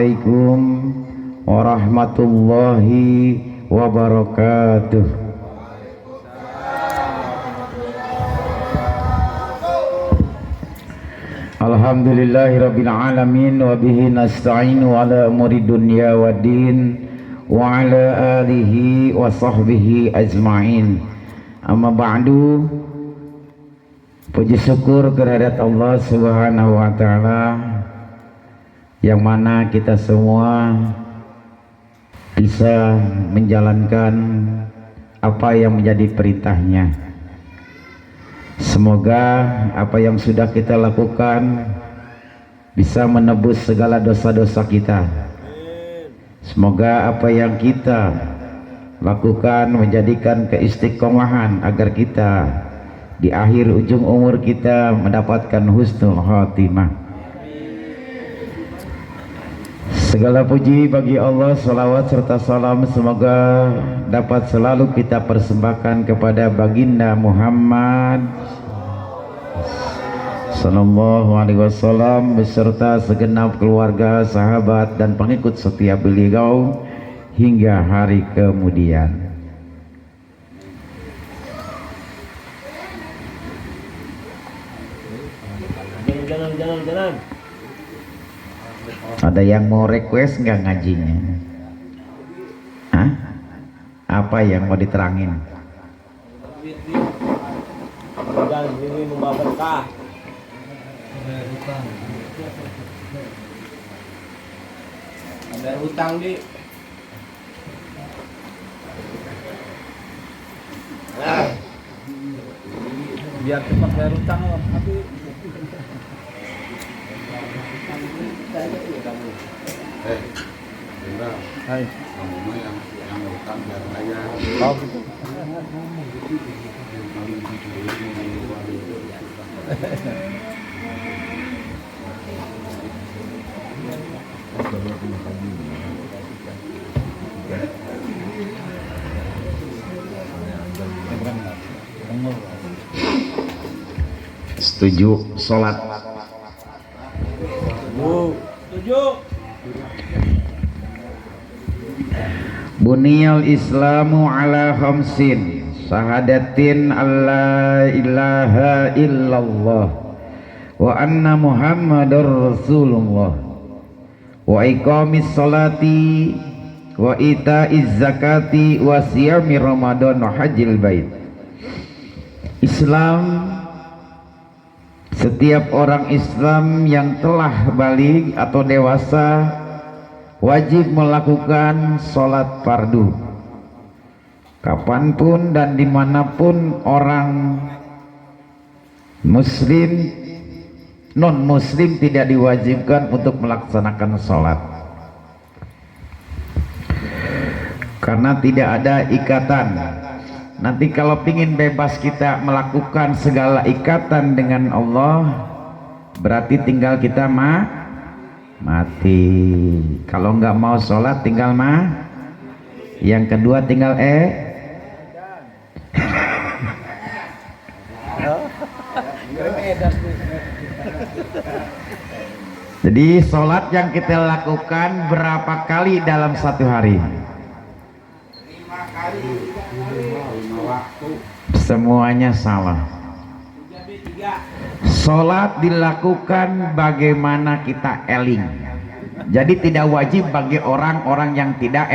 Assalamualaikum warahmatullahi wabarakatuh. Alhamdulillahirabbil alamin wa bihi nasta'inu ala umuri dunya waddin wa ala alihi wa sahbihi ajma'in. Amma ba'du. Puji syukur kehadirat Allah Subhanahu wa taala yang mana kita semua bisa menjalankan apa yang menjadi perintahnya. Semoga apa yang sudah kita lakukan bisa menebus segala dosa-dosa kita. Semoga apa yang kita lakukan menjadikan keistiqomahan agar kita di akhir ujung umur kita mendapatkan husnul khatimah. Segala puji bagi Allah, salawat serta salam semoga dapat selalu kita persembahkan kepada baginda Muhammad sallallahu alaihi wasallam beserta segenap keluarga, sahabat dan pengikut setia beliau hingga hari kemudian. Jalan. Ada yang mau request nggak ngajinya? Hah? Apa yang mau diterangin? Ada hutang di. Biar cepat bayar hutang loh, tapi hai, kamu yang utang biar bayar. Oh gitu. Setuju sholat. Setuju. Buniyal Islamu ala khamsin syahadatin alla ilaha illallah wa anna muhammadar rasulullah wa iqamis salati wa itaiz zakati wa siyami ramadan wa hajjil bait. Islam, setiap orang Islam yang telah balik atau dewasa wajib melakukan sholat fardu kapanpun dan dimanapun orang muslim, non muslim tidak diwajibkan untuk melaksanakan sholat karena tidak ada ikatan. Nanti kalau ingin bebas kita melakukan segala ikatan dengan Allah, berarti tinggal kita mati. Kalau nggak mau sholat tinggal yang kedua tinggal Jadi sholat yang kita lakukan berapa kali dalam satu hari? 5 kali, 5 waktu. Semuanya salah. Sholat dilakukan bagaimana kita eling. Jadi tidak wajib bagi orang-orang yang tidak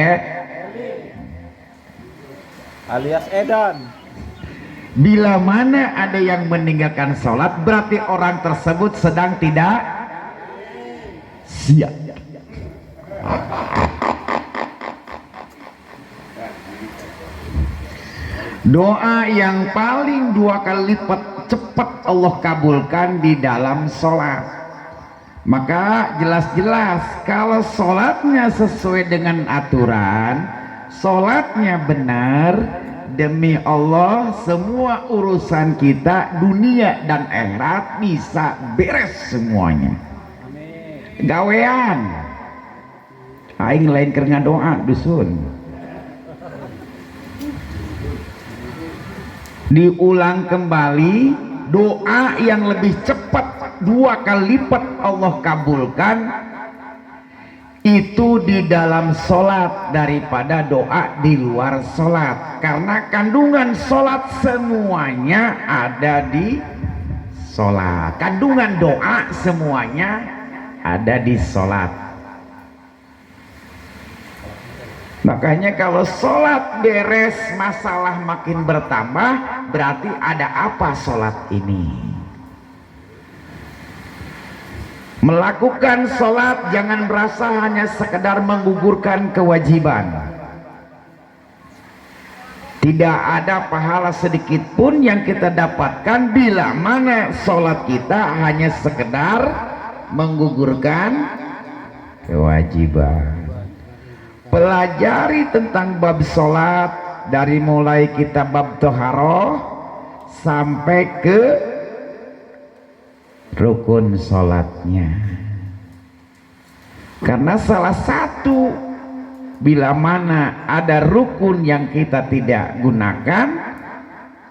alias edan. Bila mana ada yang meninggalkan sholat, berarti orang tersebut sedang tidak siap. Doa yang paling 2 kali lipat cepat Allah kabulkan di dalam sholat. Maka jelas-jelas kalau sholatnya sesuai dengan aturan, sholatnya benar, demi Allah semua urusan kita dunia dan akhirat bisa beres semuanya. Gawean aing lain keur ngadoa dusun. Diulang kembali, doa yang lebih cepat 2 kali lipat Allah kabulkan itu di dalam sholat daripada doa di luar sholat, karena kandungan sholat semuanya ada di sholat, kandungan doa semuanya ada di sholat. Makanya kalau sholat beres masalah makin bertambah, berarti ada apa sholat ini? Melakukan sholat jangan merasa hanya sekedar menggugurkan kewajiban. Tidak ada pahala sedikit pun yang kita dapatkan bila mana sholat kita hanya sekedar menggugurkan kewajiban. Pelajari tentang bab sholat dari mulai kita bab toharoh sampai ke rukun sholatnya, karena salah satu bila mana ada rukun yang kita tidak gunakan,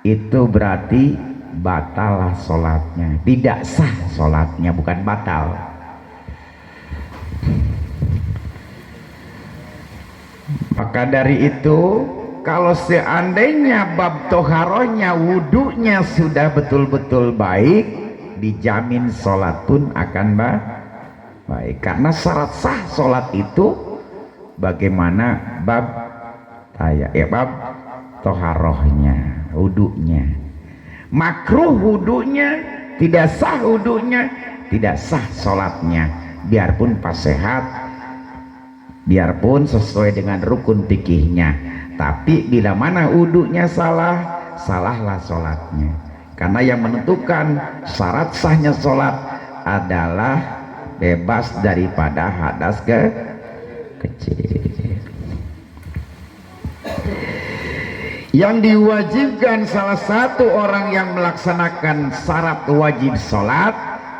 itu berarti batal sholatnya, tidak sah sholatnya, bukan batal. Maka dari itu, kalau seandainya bab toharohnya, wudhunya sudah betul-betul baik, dijamin sholat pun akan baik, karena syarat sah sholat itu bagaimana bab bab toharohnya, wudhunya. Makruh wudhunya, tidak sah wudhunya, tidak sah sholatnya, biarpun pas sehat, biarpun sesuai dengan rukun fikihnya. Tapi bila mana wudhunya salah, salahlah sholatnya. Karena yang menentukan syarat sahnya sholat adalah bebas daripada hadas kecil. Yang diwajibkan salah satu orang yang melaksanakan syarat wajib sholat,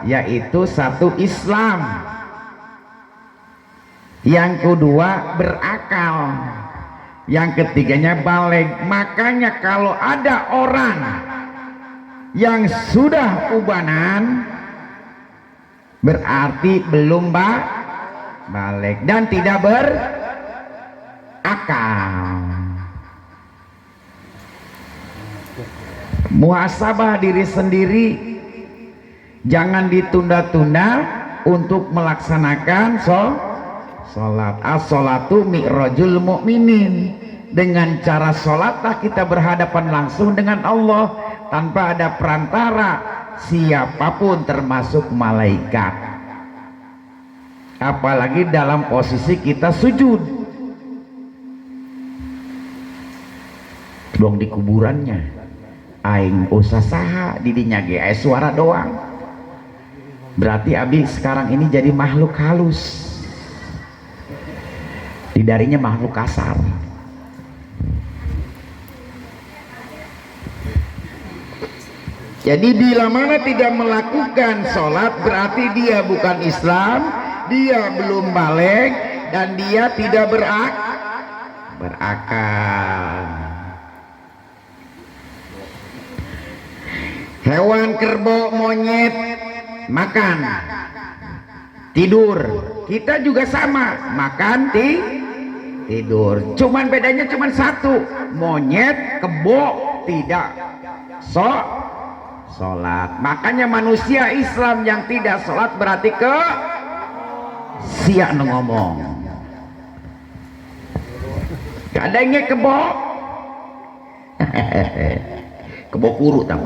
yaitu satu Islam, yang kedua berakal, yang ketiganya baligh. Makanya kalau ada orang yang sudah ubanan, berarti belum baligh dan tidak berakal. Muhasabah diri sendiri, jangan ditunda-tunda untuk melaksanakan sholat. As-sholatu mi'rajul mu'minin. Dengan cara sholatlah kita berhadapan langsung dengan Allah, tanpa ada perantara siapapun termasuk malaikat. Apalagi dalam posisi kita sujud, dong di kuburannya aing usah saha didinya ge suara doang, berarti abi sekarang ini jadi makhluk halus, didarinya makhluk kasar. Jadi bila mana tidak melakukan sholat, berarti dia bukan Islam, dia belum baligh, dan dia tidak berakal. Hewan, kerbau, monyet makan, tidur. Kita juga sama, makan, tidur. Cuman bedanya cuman satu, monyet, kebo tidak sholat. Makanya manusia Islam yang tidak sholat berarti siak ngomong. Kadangnya kebo kebo puru tamu.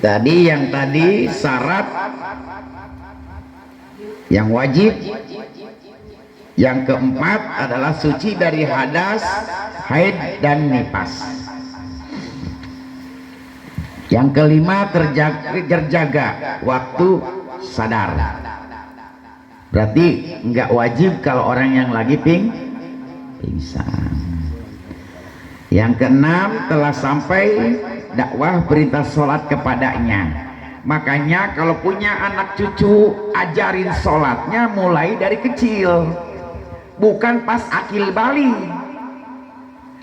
Tadi syarat yang wajib. Yang keempat adalah suci dari hadas, haid, dan nifas. Yang kelima terjaga waktu sadar. Berarti nggak wajib kalau orang yang lagi pingsan. Yang keenam telah sampai dakwah perintah sholat kepadanya. Makanya kalau punya anak cucu, ajarin sholatnya mulai dari kecil, bukan pas akil balik.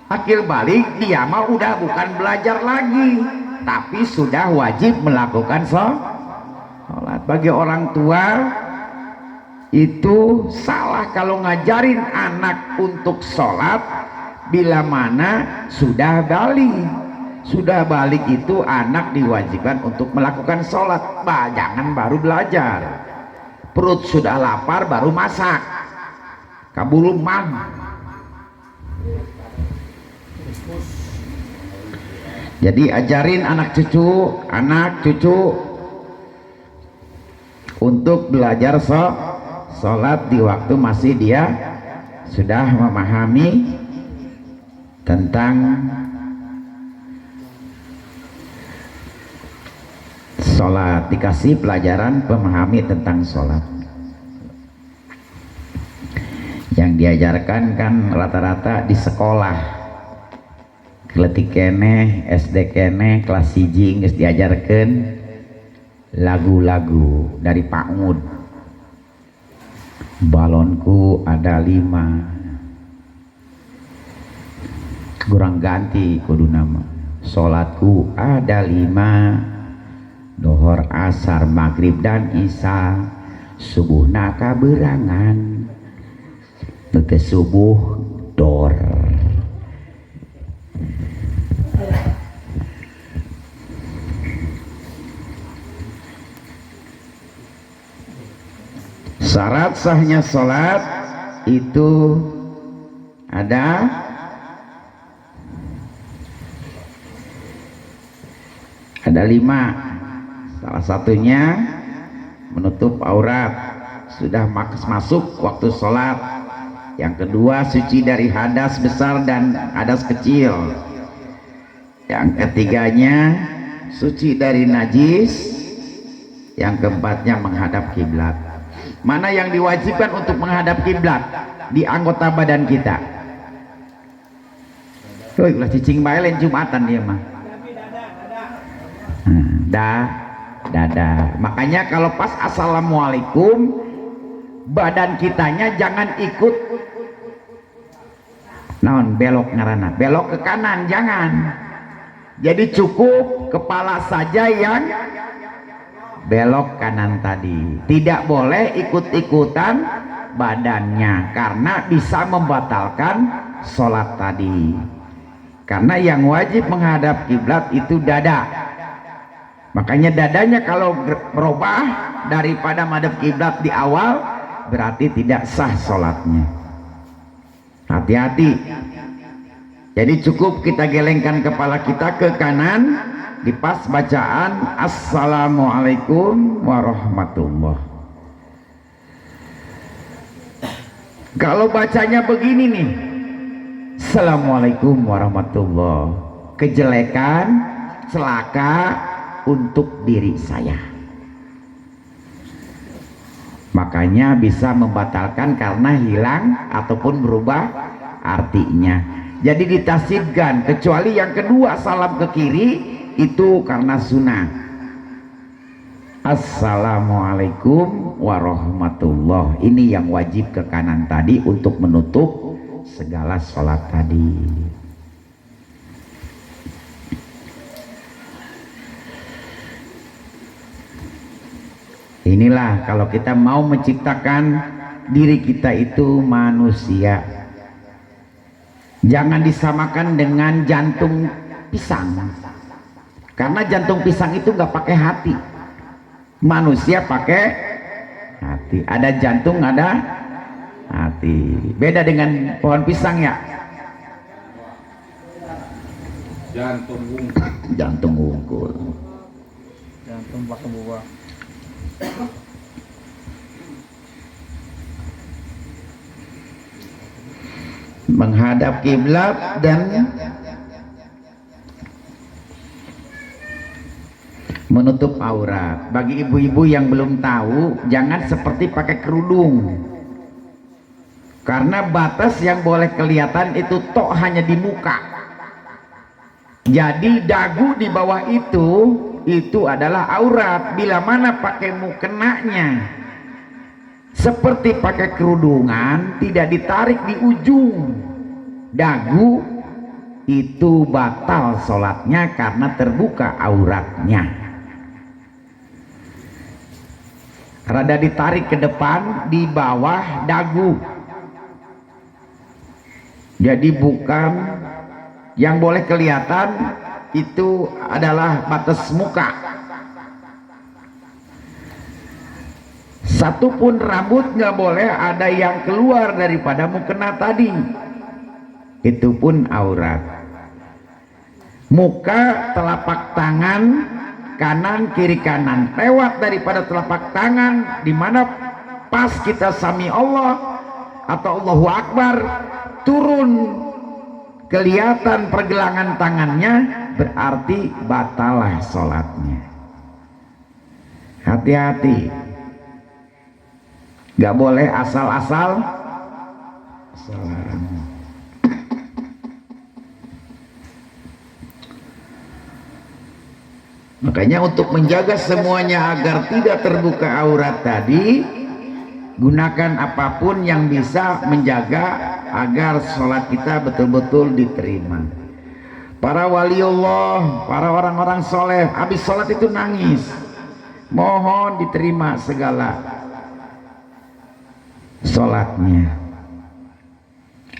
Akil balik dia mah udah bukan belajar lagi, tapi sudah wajib melakukan sholat. Bagi orang tua itu salah kalau ngajarin anak untuk sholat bila mana sudah balik itu anak diwajibkan untuk melakukan sholat. Jangan baru belajar, perut sudah lapar baru masak, kabulum mang. Jadi ajarin anak cucu untuk belajar sholat di waktu masih dia sudah memahami tentang sholat, dikasih pelajaran memahami tentang sholat. Yang diajarkan kan rata-rata di sekolah kletik kene, SD kene, kelas 1 geus diajarkan lagu-lagu dari Pak Ngud. Balonku ada 5, kurang ganti kudu nama. Sholatku ada 5, dohor, asar, maghrib dan isya. Subuh naka berangan, tete subuh dor. Syarat sahnya sholat itu ada 5. Salah satunya menutup aurat, sudah masuk waktu sholat. Yang kedua suci dari hadas besar dan hadas kecil. Yang ketiganya suci dari najis. Yang keempatnya menghadap kiblat. Mana yang diwajibkan untuk menghadap kiblat di anggota badan kita? Woi, ulah cicing bae lain Jumatan dia mah. Dada. Makanya kalau pas assalamualaikum, badan kitanya jangan ikut belok ngarana, belok ke kanan jangan. Jadi cukup kepala saja yang belok kanan tadi, tidak boleh ikut-ikutan badannya karena bisa membatalkan sholat tadi. Karena yang wajib menghadap kiblat itu dada. Makanya dadanya kalau berubah daripada menghadap kiblat di awal berarti tidak sah sholatnya. Hati-hati. Jadi cukup kita gelengkan kepala kita ke kanan di pas bacaan assalamualaikum warahmatullah. Kalau bacanya begini nih, assalamualaikum warahmatullah, kejelekan, celaka untuk diri saya, makanya bisa membatalkan karena hilang ataupun berubah artinya. Jadi ditasibkan, kecuali yang kedua salam ke kiri itu karena sunnah. Assalamualaikum warahmatullah, ini yang wajib ke kanan tadi untuk menutup segala sholat tadi. Inilah kalau kita mau menciptakan diri kita itu manusia, jangan disamakan dengan jantung pisang. Karena jantung pisang itu nggak pakai hati, manusia pakai hati. Ada jantung, ada hati. Beda dengan pohon pisang ya. Jantung wungkul. Jantung wungkul. Jantung pakai buah. Menghadap kiblat dan menutup aurat. Bagi ibu-ibu yang belum tahu, jangan seperti pakai kerudung, karena batas yang boleh kelihatan itu tok hanya di muka. Jadi dagu di bawah itu adalah aurat. Bila mana pakai mukenanya seperti pakai kerudungan, tidak ditarik di ujung dagu, itu batal sholatnya karena terbuka auratnya. Rada ditarik ke depan, di bawah dagu. Jadi bukan yang boleh kelihatan itu adalah batas muka. Satupun rambut nggak boleh ada yang keluar daripada mukena tadi. Itu pun aurat. Muka, telapak tangan kanan kiri kanan, lewat daripada telapak tangan di mana pas kita sami Allah atau Allahu Akbar, turun kelihatan pergelangan tangannya, berarti batalah sholatnya. Hati-hati, nggak boleh asal-asal sholat. Makanya untuk menjaga semuanya agar tidak terbuka aurat tadi, gunakan apapun yang bisa menjaga agar sholat kita betul-betul diterima. Para waliullah, para orang-orang soleh, habis sholat itu nangis, mohon diterima segala sholatnya,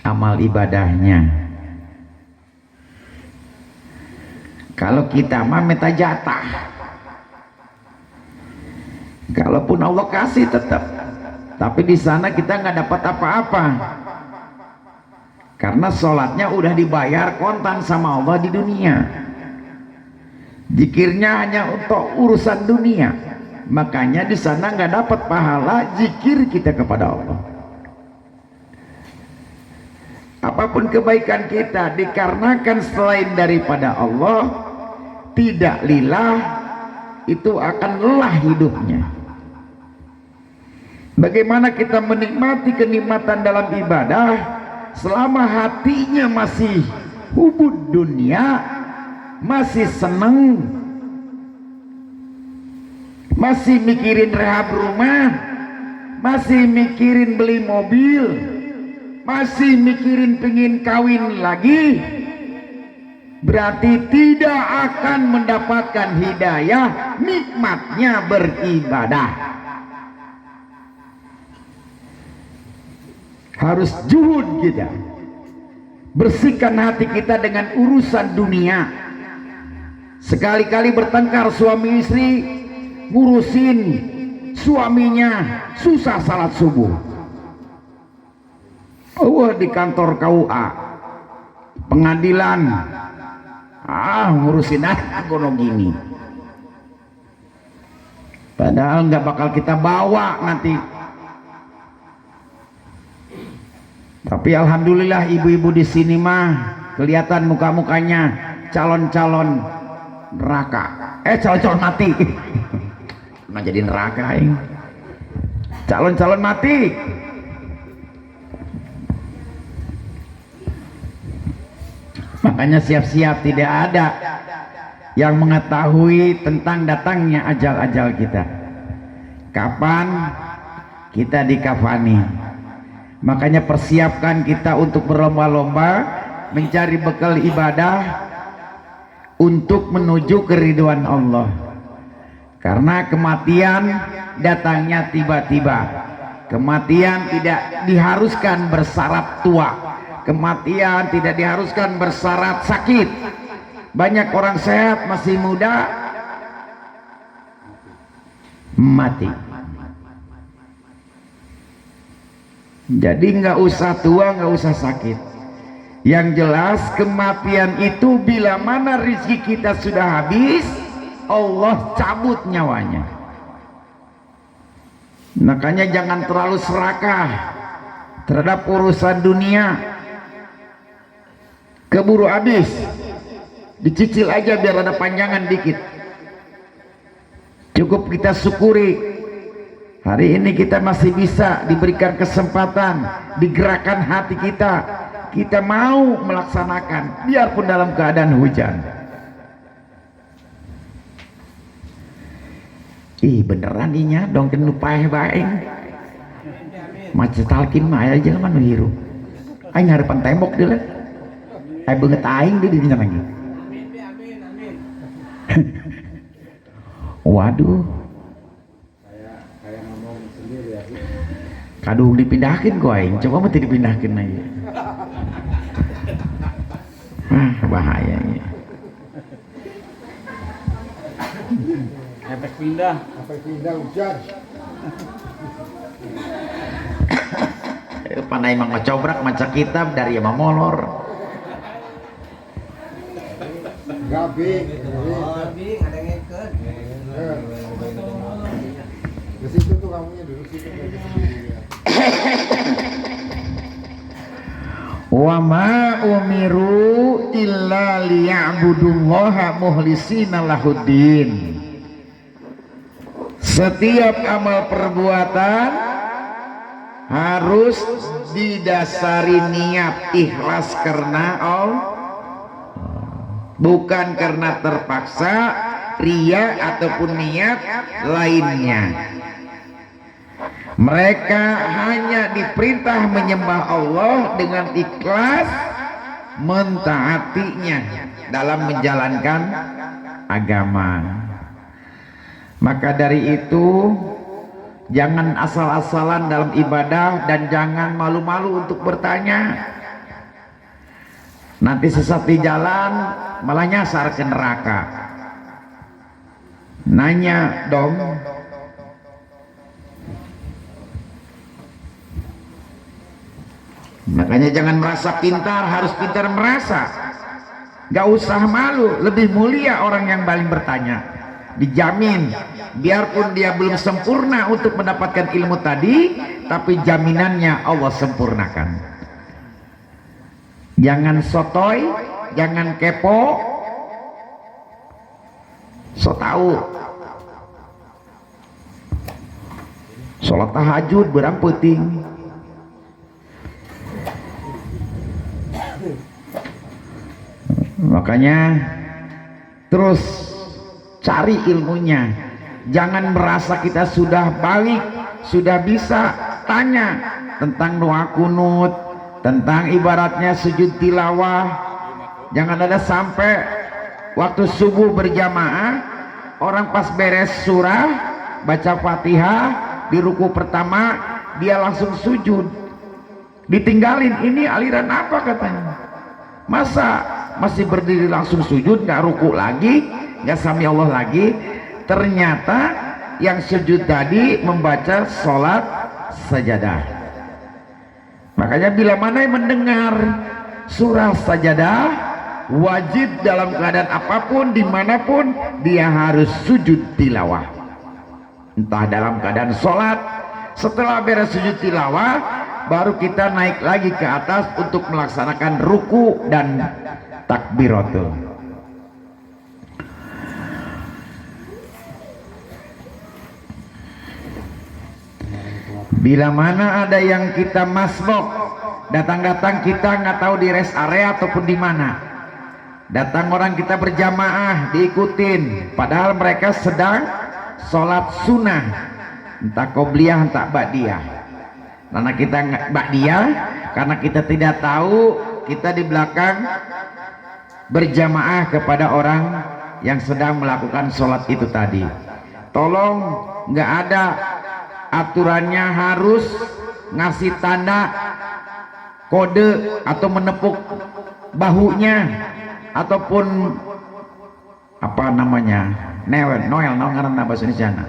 amal ibadahnya. Kalau kita mah minta jatah, kalaupun Allah kasih tetap, tapi di sana kita nggak dapat apa-apa, karena sholatnya udah dibayar kontan sama Allah di dunia. Zikirnya hanya untuk urusan dunia, makanya di sana nggak dapat pahala zikir kita kepada Allah. Apapun kebaikan kita dikarenakan selain daripada Allah, tidak lillah, itu akan lelah hidupnya. Bagaimana kita menikmati kenikmatan dalam ibadah selama hatinya masih hubud dunia, masih seneng, masih mikirin rehab rumah, masih mikirin beli mobil, masih mikirin pengen kawin lagi, berarti tidak akan mendapatkan hidayah, nikmatnya beribadah. Harus juhud kita, bersihkan hati kita dengan urusan dunia. Sekali-kali bertengkar suami istri, ngurusin suaminya susah salat subuh. Oh, di kantor KUA, pengadilan, ngurusin gono gini, padahal nggak bakal kita bawa nanti. Tapi alhamdulillah ibu-ibu di sini mah kelihatan muka-mukanya calon-calon neraka, calon-calon mati. Nah, jadi neraka ini calon-calon mati. Makanya siap-siap, tidak ada yang mengetahui tentang datangnya ajal-ajal kita, kapan kita dikafani. Makanya persiapkan kita untuk berlomba-lomba mencari bekal ibadah untuk menuju keridhaan Allah, karena kematian datangnya tiba-tiba. Kematian tidak diharuskan bersyarat tua, kematian tidak diharuskan bersyarat sakit. Banyak orang sehat masih muda mati. Jadi nggak usah tua, nggak usah sakit. Yang jelas kematian itu bila mana rezeki kita sudah habis, Allah cabut nyawanya. Makanya jangan terlalu serakah terhadap urusan dunia. Keburu habis, dicicil aja biar ada panjangan dikit. Cukup kita syukuri hari ini kita masih bisa diberikan kesempatan, digerakkan hati kita, kita mau melaksanakan biarpun dalam keadaan hujan. Ih beneran inya dong kenu paeh baeng macet talkin mah aja jangan manu hirup aing harapan tembok deh. beungeut aing di dinya lagi. Waduh, kayak ngomong sendiri ya. kadung dipindahkeun ku aing, coba mah teu dipindahkeun aja. Bahayanya. Efek pindah hujan. Pandai mangocobrak maca kitab dari yang molor. Gabi ada ngeket. di situ tuh kamunya duduk situ. Wa ma umiru illa liya'budullaha mukhlisina lahuddin. Setiap amal perbuatan harus didasari niat ikhlas karena Allah, bukan karena terpaksa, ria ataupun niat lainnya. Mereka hanya diperintah menyembah Allah dengan ikhlas, mentaatinya dalam menjalankan agama. Maka dari itu jangan asal-asalan dalam ibadah dan jangan malu-malu untuk bertanya. Nanti sesat di jalan malah nyasar ke neraka. Nanya dong. Makanya jangan merasa pintar, harus pintar merasa. Gak usah malu, lebih mulia orang yang paling bertanya. Dijamin, biarpun dia belum sempurna untuk mendapatkan ilmu tadi, tapi jaminannya Allah sempurnakan. Jangan sotoy, jangan kepo, so tahu. Sholat tahajud berang penting. Makanya terus cari ilmunya, jangan merasa kita sudah baik, sudah bisa. Tanya tentang doa kunut, tentang ibaratnya sujud tilawah. Jangan ada sampai waktu subuh berjamaah orang pas beres surah baca Fatihah di ruku pertama dia langsung sujud, ditinggalin. Ini aliran apa katanya? Masa masih berdiri langsung sujud, nggak ruku lagi, nggak sami Allah lagi? Ternyata yang sujud tadi membaca sholat sajadah. Makanya bila mana yang mendengar surah sajadah, wajib dalam keadaan apapun, dimanapun dia harus sujud tilawah. Entah dalam keadaan sholat, setelah beres sujud tilawah baru kita naik lagi ke atas untuk melaksanakan ruku dan takbiratul. Bila mana ada yang kita masbok, datang-datang kita nggak tahu di rest area ataupun di mana, datang orang kita berjamaah diikutin, padahal mereka sedang sholat sunnah, entah qobliyah entah ba'diyah. Karena kita nggak ba'diyah, karena kita tidak tahu, kita di belakang berjamaah kepada orang yang sedang melakukan sholat itu tadi. Tolong, nggak ada aturannya harus ngasih tanda kode atau menepuk bahunya ataupun apa namanya noel karena bahasa Indonesia.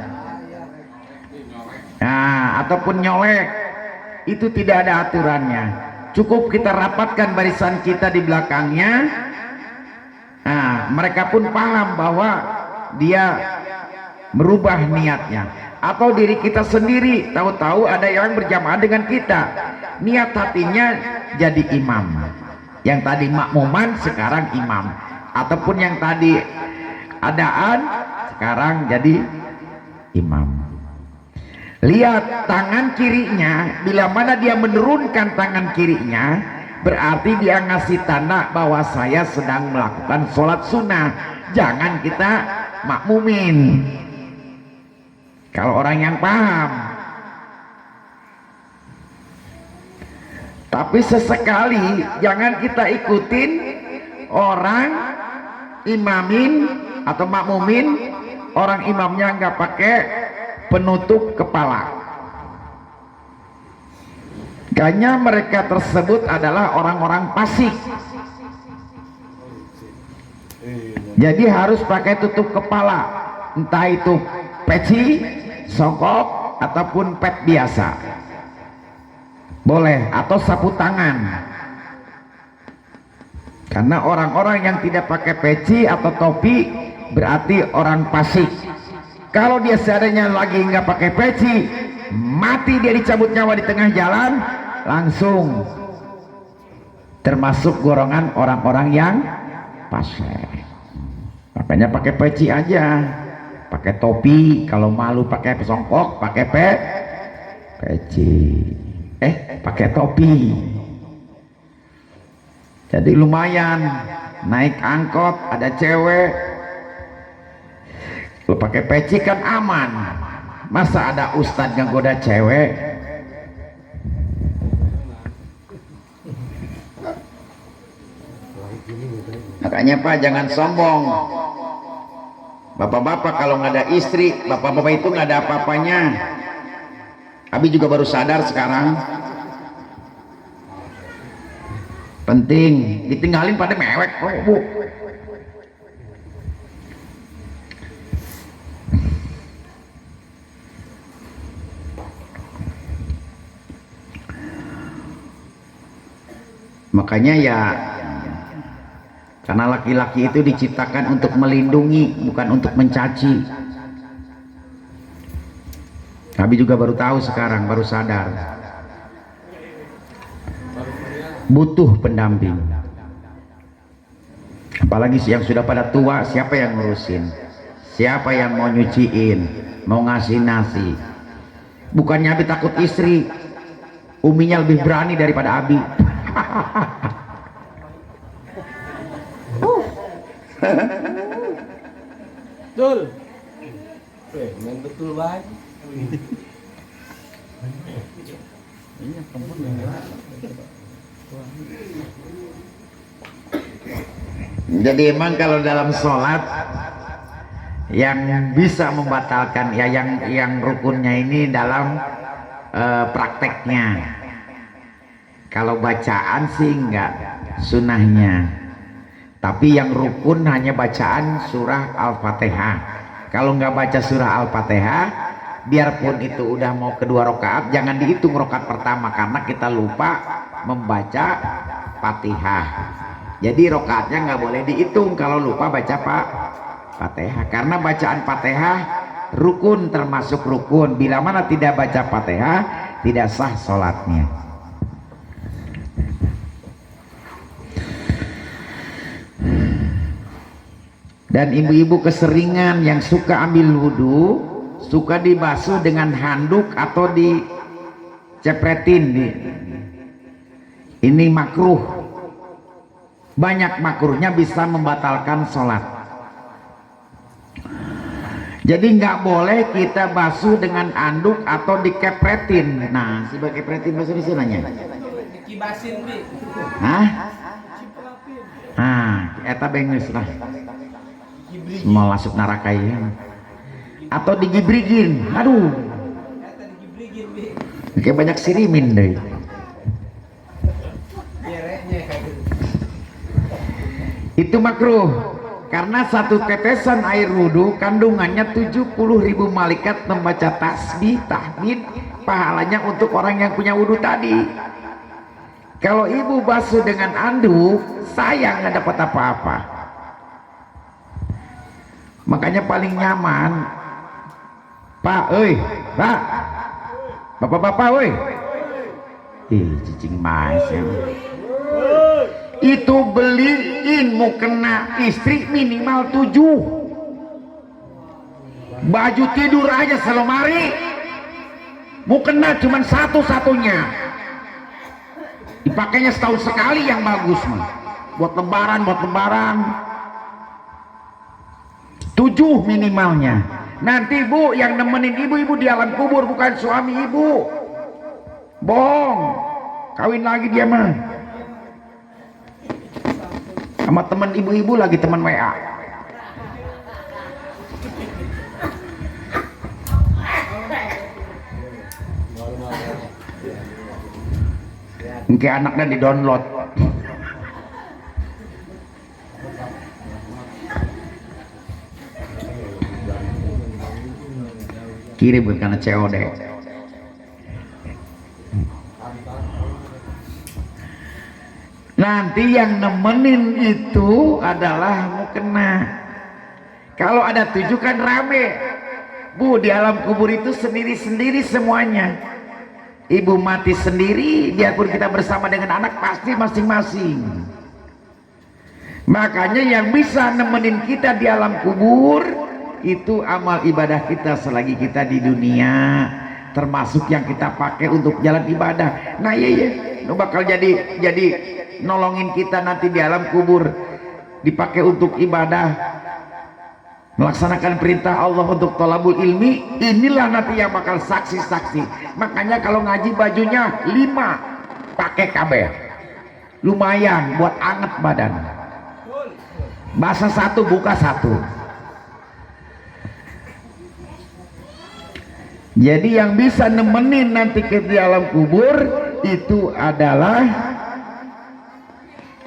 Nah, ataupun nyolek, itu tidak ada aturannya. Cukup kita rapatkan barisan kita di belakangnya. Nah, mereka pun paham bahwa dia merubah niatnya. Atau diri kita sendiri tahu-tahu ada yang berjamaah dengan kita, niat hatinya jadi imam. Yang tadi makmuman sekarang imam, ataupun yang tadi adaan sekarang jadi imam. Lihat tangan kirinya, bila mana dia menurunkan tangan kirinya, berarti dia ngasih tanda bahwa saya sedang melakukan sholat sunnah. Jangan kita makmumin. Kalau orang yang paham. Tapi sesekali jangan kita ikutin orang imamin atau makmumin, orang imamnya nggak pakai penutup kepala. Karena mereka tersebut adalah orang-orang fasik. Jadi harus pakai tutup kepala, entah itu peci, songkok, ataupun pet biasa. Boleh, atau sapu tangan. Karena orang-orang yang tidak pakai peci atau topi berarti orang fasik. Kalau dia seadanya lagi nggak pakai peci, mati dia dicabut nyawa di tengah jalan, langsung termasuk golongan orang-orang yang fasik. Makanya pakai peci aja, pakai topi, kalau malu pakai songkok, pakai peci, pakai topi. Jadi lumayan, naik angkot ada cewek, lu pakai peci kan aman. Masa ada ustadz yang goda cewek? Makanya Pak, jangan sombong. Bapak-bapak kalau nggak ada istri, bapak-bapak itu nggak ada apa-apanya. Abi juga baru sadar sekarang. Penting, ditinggalin pada mewek, Bu. Makanya ya, karena laki-laki itu diciptakan untuk melindungi, bukan untuk mencaci. Nabi juga baru tahu sekarang, baru sadar. Butuh pendamping. Apalagi yang sudah pada tua, siapa yang ngurusin? Siapa yang mau nyuciin, mau ngasih nasi? Bukannya Abi takut istri, Uminya lebih berani daripada Abi. Betul. Main betul banget. Jadi emang kalau dalam sholat yang bisa membatalkan ya yang rukunnya ini dalam prakteknya. Kalau bacaan sih enggak, sunahnya. Tapi yang rukun hanya bacaan surah Al-Fatihah. Kalau nggak baca surah Al-Fatihah, biarpun itu udah mau kedua rakaat, jangan dihitung rakaat pertama karena kita lupa membaca Fatihah. Jadi rakaatnya nggak boleh dihitung kalau lupa baca Fatihah. Karena bacaan Fatihah rukun, termasuk rukun. Bila mana tidak baca Fatihah, tidak sah sholatnya. Dan ibu-ibu keseringan yang suka ambil wudhu, suka dibasuh dengan handuk atau dicepretin. Ini makruh. Banyak makruhnya, bisa membatalkan sholat. Jadi nggak boleh kita basuh dengan handuk atau dikepretin. Nah, si kepretin bahasa Indonesia nanya. Dikibasin, Bi. Hah? Nah, eta benges lah. Mau masuk neraka ya. Atau digibrigin. Aduh. Kayak banyak sirimin deh. Itu makruh. Karena satu tetesan air wudhu kandungannya 70.000 malaikat membaca tasbih, tahmid, pahalanya untuk orang yang punya wudhu tadi. Kalau ibu basuh dengan anduk, sayang nggak dapat apa-apa. Makanya paling nyaman, Pak, Pak, bapak-bapak, cicing mas ya. Itu beliin mau kena istri minimal 7 baju tidur aja selemari, mau kena cuman satu-satunya, dipakainya setahun sekali yang bagus mah, buat lebaran 7 minimalnya. Nanti Bu yang nemenin ibu-ibu di alam kubur bukan suami ibu, bohong, kawin lagi dia mah. sama teman ibu-ibu lagi, teman WA. Mungkin anaknya di download. Kirim karena COD. Nanti yang nemenin itu adalah mukena. Kalau ada 7 kan rame. Bu, di alam kubur itu sendiri-sendiri semuanya. Ibu mati sendiri, biarpun kita bersama dengan anak pasti masing-masing. Makanya yang bisa nemenin kita di alam kubur itu amal ibadah kita selagi kita di dunia, termasuk yang kita pakai untuk jalan ibadah. Nah iya, lu bakal jadi nolongin kita nanti di alam kubur, dipakai untuk ibadah, melaksanakan perintah Allah untuk thalabul ilmi. Inilah nanti yang bakal saksi-saksi. Makanya kalau ngaji bajunya 5 pakai kabeh, lumayan buat anget badan. Basah 1 buka 1. Jadi yang bisa nemenin nanti ke di alam kubur itu adalah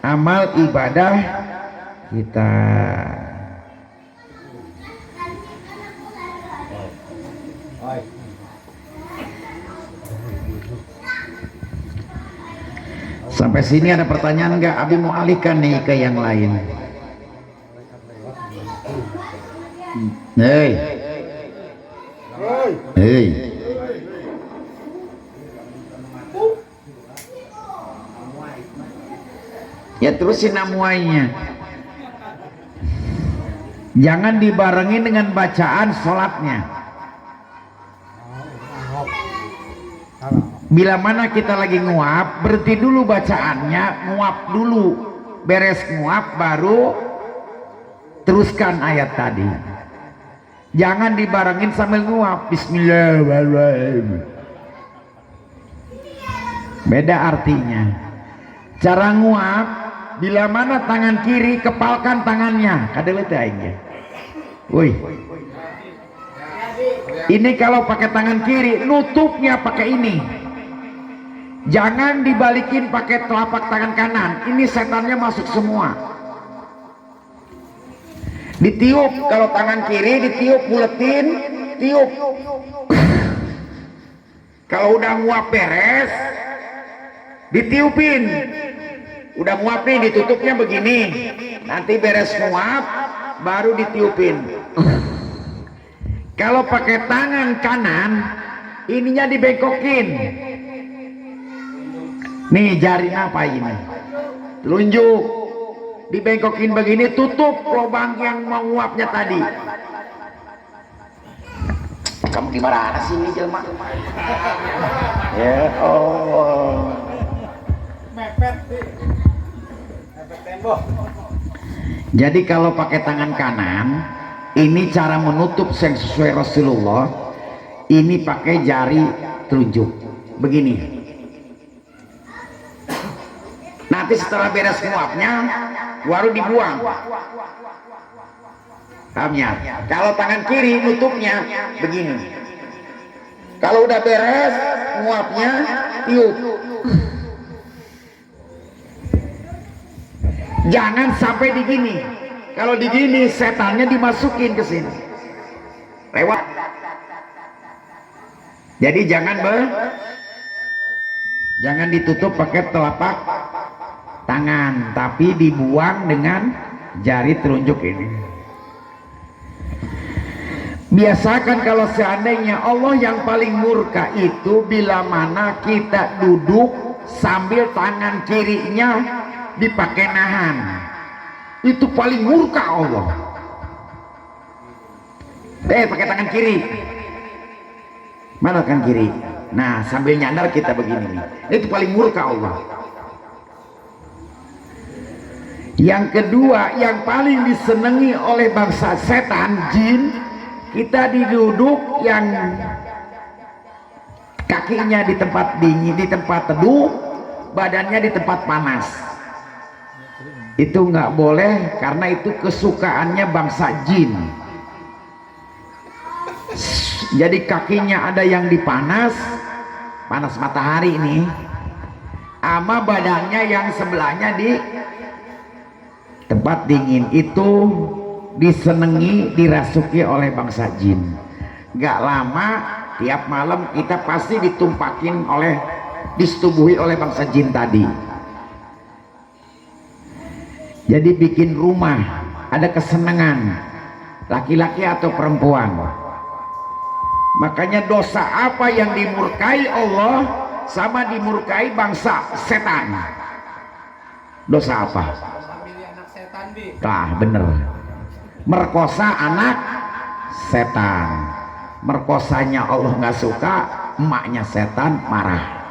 amal ibadah kita. Sampai sini ada pertanyaan nggak? Abi mau alihkan nih ke yang lain. Hei, hei, ya terusin namuainya. Jangan dibarengi dengan bacaan sholatnya. Bila mana kita lagi nguap, berhenti dulu bacaannya, nguap dulu, beres nguap baru teruskan ayat tadi. Jangan dibarengin sambil nguap. Bismillahirrahmanirrahim. Beda artinya. Cara nguap, bila mana tangan kiri kepalkan tangannya. Kadang itu aja. Woi. Ini kalau pakai tangan kiri, nutupnya pakai ini. Jangan dibalikin pakai telapak tangan kanan. Ini setannya masuk semua. Ditiup, kalau tangan kiri ditiup, buletin, tiup. Kalau udah nguap beres, ditiupin. Udah nguap nih, ditutupnya begini. Nanti beres nguap, baru ditiupin. Kalau pakai tangan kanan, ininya dibengkokin. Nih jari apa ini? Telunjuk. Dibengkokin begini, tutup lubang yang mau nguapnya tadi. Kamu gimana sih ini jelma? Ya Allah. Mepet tembok. Jadi kalau pakai tangan kanan, ini cara menutup yang sesuai Rasulullah. Ini pakai jari telunjuk. Begini. Nanti setelah beres nguapnya baru dibuang. Pahamnya? Kalau tangan kiri nutupnya begini. Kalau udah beres nguapnya tiup. Jangan sampai digini. Kalau digini setannya dimasukin ke sini. Lewat. Jadi jangan ditutup pakai telapak tangan, tapi dibuang dengan jari telunjuk ini. Biasakan kalau seandainya Allah yang paling murka itu bila mana kita duduk sambil tangan kirinya dipakai nahan. Itu paling murka Allah. Pakai tangan kiri. Mana tangan kiri? Nah, sambil nyandar kita begini nih. Itu paling murka Allah. Yang kedua, yang paling disenangi oleh bangsa setan, jin, kita diduduk yang kakinya di tempat dingin, di tempat teduh, badannya di tempat panas. Itu nggak boleh karena itu kesukaannya bangsa jin. Jadi kakinya ada yang dipanas, panas matahari nih, ama badannya yang sebelahnya di tempat dingin, itu disenengi, dirasuki oleh bangsa jin. Nggak lama tiap malam kita pasti ditumpakin oleh, disetubuhi oleh bangsa jin tadi. Jadi bikin rumah ada kesenangan, laki-laki atau perempuan. Makanya dosa apa yang dimurkai Allah sama dimurkai bangsa setan? Dosa apa? Milih anak setan, Bi. Nah bener, merkosa anak setan. Merkosanya Allah nggak suka, emaknya setan marah.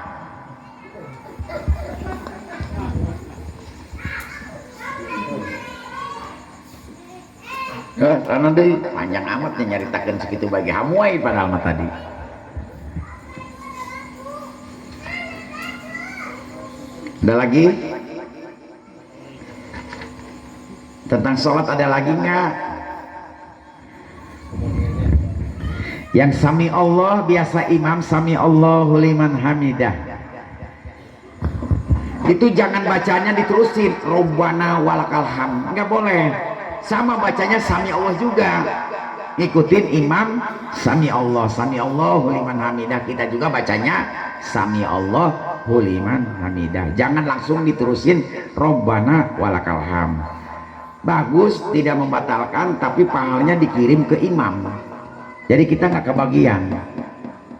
Karena deh panjang amat nih nyaritakan segitu bagi hamuai padahal mah tadi. Ada lagi? Tentang sholat ada lagi nggak? Yang sami Allah biasa imam sami Allahu liman hamidah. Itu jangan bacanya diterusin Rabbana walakal hamd, nggak boleh. Sama bacanya sami Allah juga, ngikutin imam sami Allahu liman hamidah. Kita juga bacanya sami Allahu liman hamidah, jangan langsung diterusin Rabbana walakal hamd. Bagus, tidak membatalkan, tapi pahalanya dikirim ke imam, jadi kita nggak kebagian.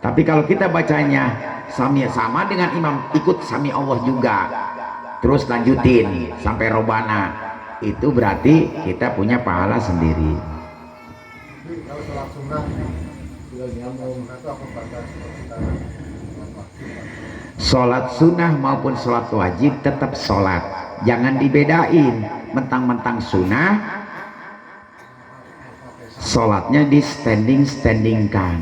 Tapi kalau kita bacanya sami sama dengan imam, ikut sami Allah juga, terus lanjutin sampai Rabbana, itu berarti kita punya pahala sendiri. Kalau sholat sunnah sudah nyambung itu apa batas kita? Sholat sunnah maupun sholat wajib tetap sholat, jangan dibedain. Mentang-mentang sunnah sholatnya di standingkan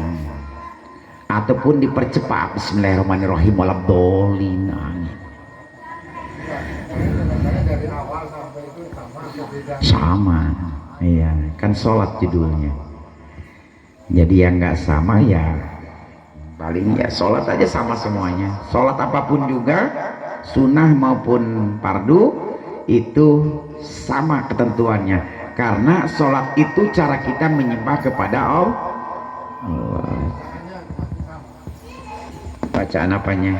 ataupun dipercepat. Bismillahirrahmanirrahim waladhdallin. Dari awal sampai itu sama atau beda? Sama, iya kan sholat judulnya. Jadi yang nggak sama ya paling ya sholat aja sama semuanya. Sholat apapun juga, sunnah maupun fardu, itu sama ketentuannya. Karena sholat itu cara kita menyembah kepada Allah. Bacaan apanya?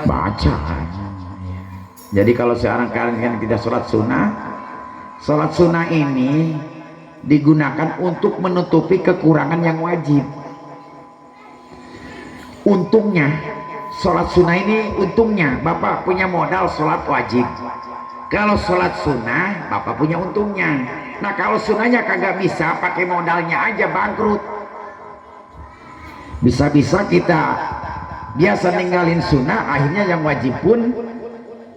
Baca. Jadi kalau sekarang kan kita sholat sunnah ini digunakan untuk menutupi kekurangan yang wajib. Untungnya sholat sunnah ini, untungnya Bapak punya modal sholat wajib. Kalau sholat sunnah Bapak punya untungnya. Nah kalau sunnahnya kagak bisa, pakai modalnya aja bangkrut. Bisa-bisa kita biasa ninggalin sunnah, akhirnya yang wajib pun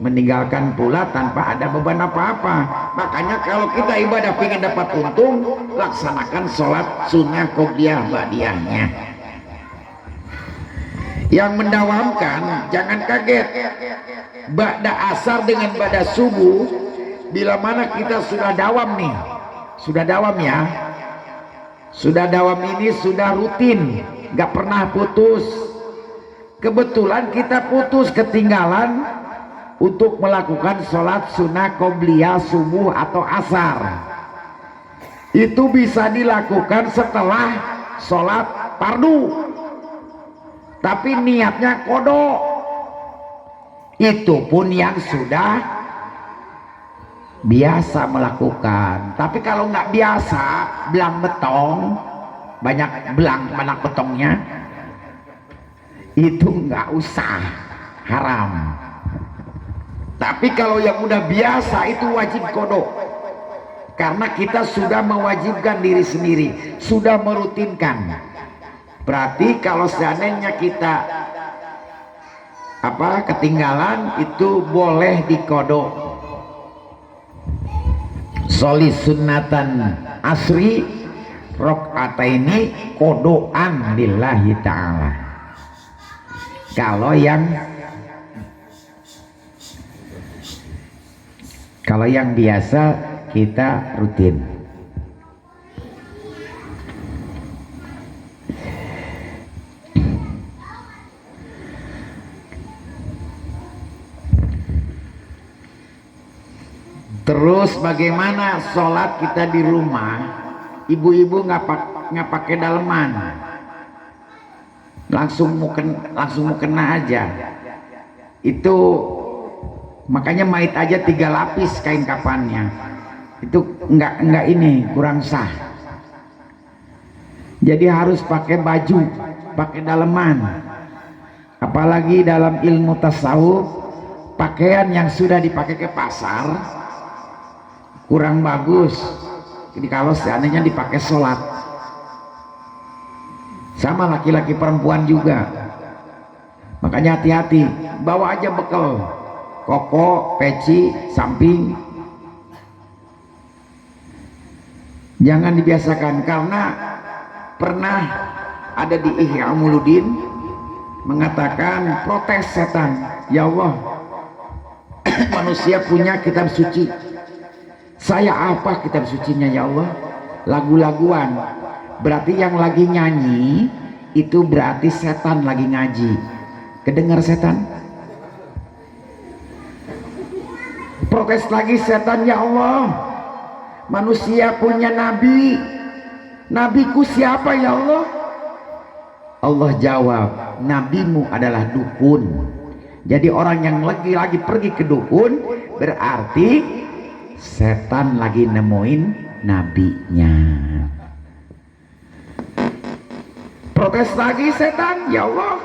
meninggalkan pula tanpa ada beban apa-apa. Makanya kalau kita ibadah pengen dapat untung, laksanakan sholat sunnah qobliyah ba'diyahnya. Yang mendawamkan jangan kaget, ba'da asar dengan ba'da subuh, bila mana kita sudah dawam nih, sudah dawam ya, sudah dawam ini sudah rutin, gak pernah putus. Kebetulan kita putus, ketinggalan untuk melakukan sholat sunnah qobliyah subuh atau asar. Itu bisa dilakukan setelah sholat fardu, tapi niatnya kodok. Itu pun yang sudah biasa melakukan. Tapi kalau nggak biasa, belang betong, banyak belang anak betongnya, itu nggak usah, haram. Tapi kalau yang udah biasa itu wajib kodok, karena kita sudah mewajibkan diri sendiri, sudah merutinkan. Berarti kalau seandainya kita ketinggalan, itu boleh dikodok. Sholi sunnatan asri rakaataini kodoan lillahi ta'ala. Kalau yang biasa kita rutin. Terus bagaimana sholat kita di rumah? Ibu-ibu nggak pakai daleman, langsung mukena aja. Itu makanya mait aja 3 lapis kain kafannya. Itu nggak ini kurang sah. Jadi harus pakai baju, pakai daleman. Apalagi dalam ilmu tasawuf, pakaian yang sudah dipakai ke pasar kurang bagus. Jadi kalau seandainya dipakai sholat, sama laki-laki perempuan juga. Makanya hati-hati, bawa aja bekal, koko, peci, samping. Jangan dibiasakan, karena pernah ada di Ihya Ulumuddin mengatakan protes setan, ya Allah, manusia punya kitab suci, saya apa kitab sucinya ya Allah? Lagu-laguan. Berarti yang lagi nyanyi itu berarti setan lagi ngaji. Kedengar setan? Protes lagi setan, ya Allah, manusia punya nabi, nabiku siapa ya Allah? Allah jawab, nabimu adalah dukun. Jadi orang yang lagi pergi ke dukun berarti setan lagi nemuin nabinya. Protes lagi setan, ya Allah,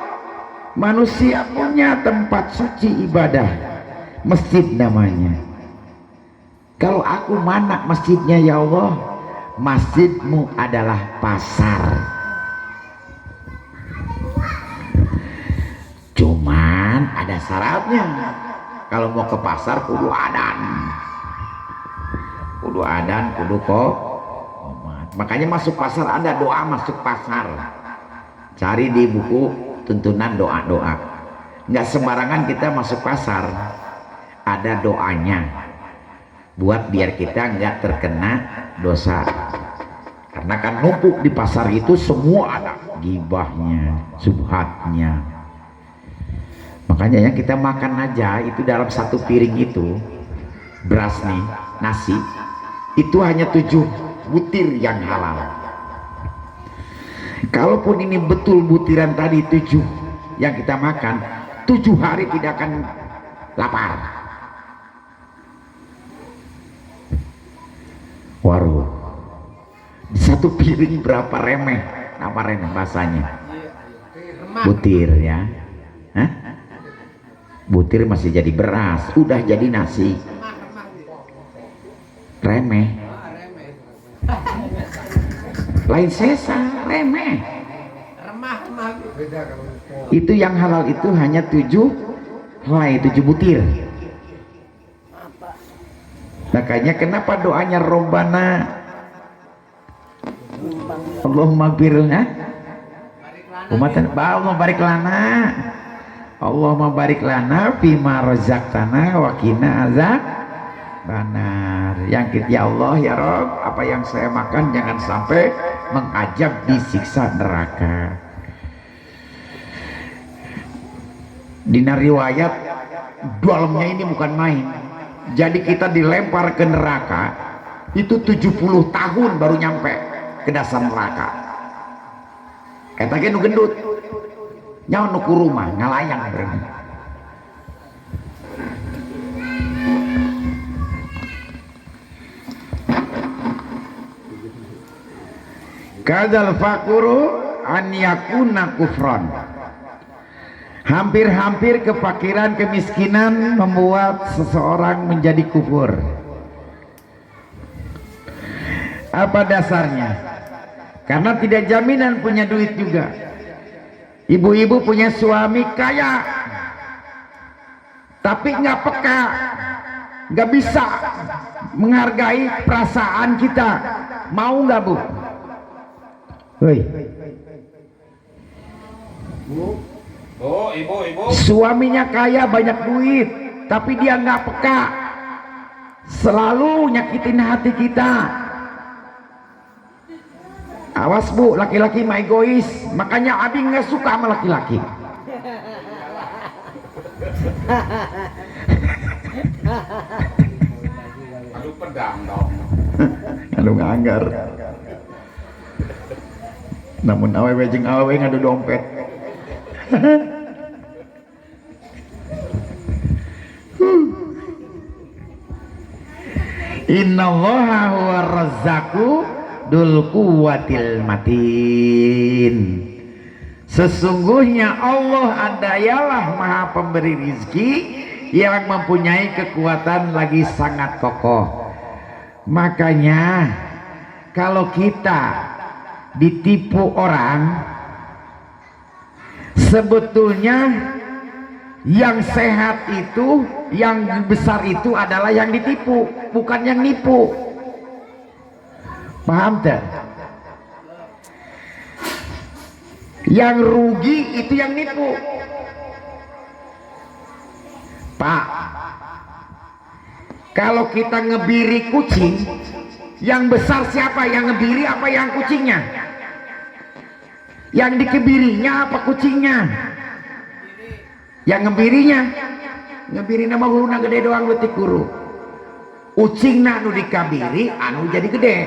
manusia punya tempat suci ibadah, masjid namanya. Kalau aku mana masjidnya ya Allah? Masjidmu adalah pasar. Cuman ada syaratnya, kalau mau ke pasar kudu adan, kudu qomat. Makanya masuk pasar ada doa masuk pasar. Cari di buku tuntunan doa-doa. Nggak sembarangan kita masuk pasar, ada doanya buat biar kita nggak terkena dosa. Karena kan numpuk di pasar itu semua ada gibahnya, subhatnya. Makanya yang kita makan aja itu dalam satu piring itu beras nih, nasi itu hanya 7 butir yang halal. Kalaupun ini betul butiran tadi 7 yang kita makan, 7 hari tidak akan lapar. Waduh, di satu piring berapa remeh? Apa remeh bahasanya? Butir ya. Hah? Butir masih jadi beras, udah jadi nasi. Remeh. Lain sesa, remeh. Itu yang halal itu hanya 7 helai, 7 butir. Makanya kenapa doanya Robbana Allahumma birna umatan Allahumma barik lana, Allahumma barik lana fima razaqtana wa qina azab benar. Yang ya Allah ya Rob, apa yang saya makan jangan sampai mengajab disiksa neraka. Dina riwayat dalamnya ini bukan main. Jadi kita dilempar ke neraka itu 70 tahun baru nyampe ke dasar neraka. Katanya nu gendut nyawa nu kurumah ngalayang berani. Kadal fakuru an yakuna kufran. Hampir-hampir kefakiran, kemiskinan membuat seseorang menjadi kufur. Apa dasarnya? Karena tidak jaminan punya duit juga. Ibu-ibu punya suami kaya, tapi nggak peka, nggak bisa menghargai perasaan kita. Mau nggak Bu? Hoi. Bu, Ibu. Suaminya kaya, banyak duit, tapi dia nggak peka, selalu nyakitin hati kita. Awas bu, laki-laki mah egois, makanya abi nggak suka sama laki-laki. Aduh pedang dong. Aduh nganggar. Namun awewe jeung awewe ngadu dompet. Innallaha huwa razzaqu dul quwwatil matin. Sesungguhnya Allah adalah maha pemberi rizki yang mempunyai kekuatan lagi sangat kokoh. Makanya kalau kita ditipu orang, sebetulnya yang sehat itu, yang besar itu adalah yang ditipu, bukan yang nipu. Paham tak? Yang rugi itu yang nipu. Pak, kalau kita ngebiri kucing, yang besar siapa? Yang ngebiri apa yang kucingnya? Yang dikebirinya apa kucingnya? Yang ngebirinya. Ngebiri nama huruna gede doang letik guru. Ucingna anu dikabiri anu jadi gede.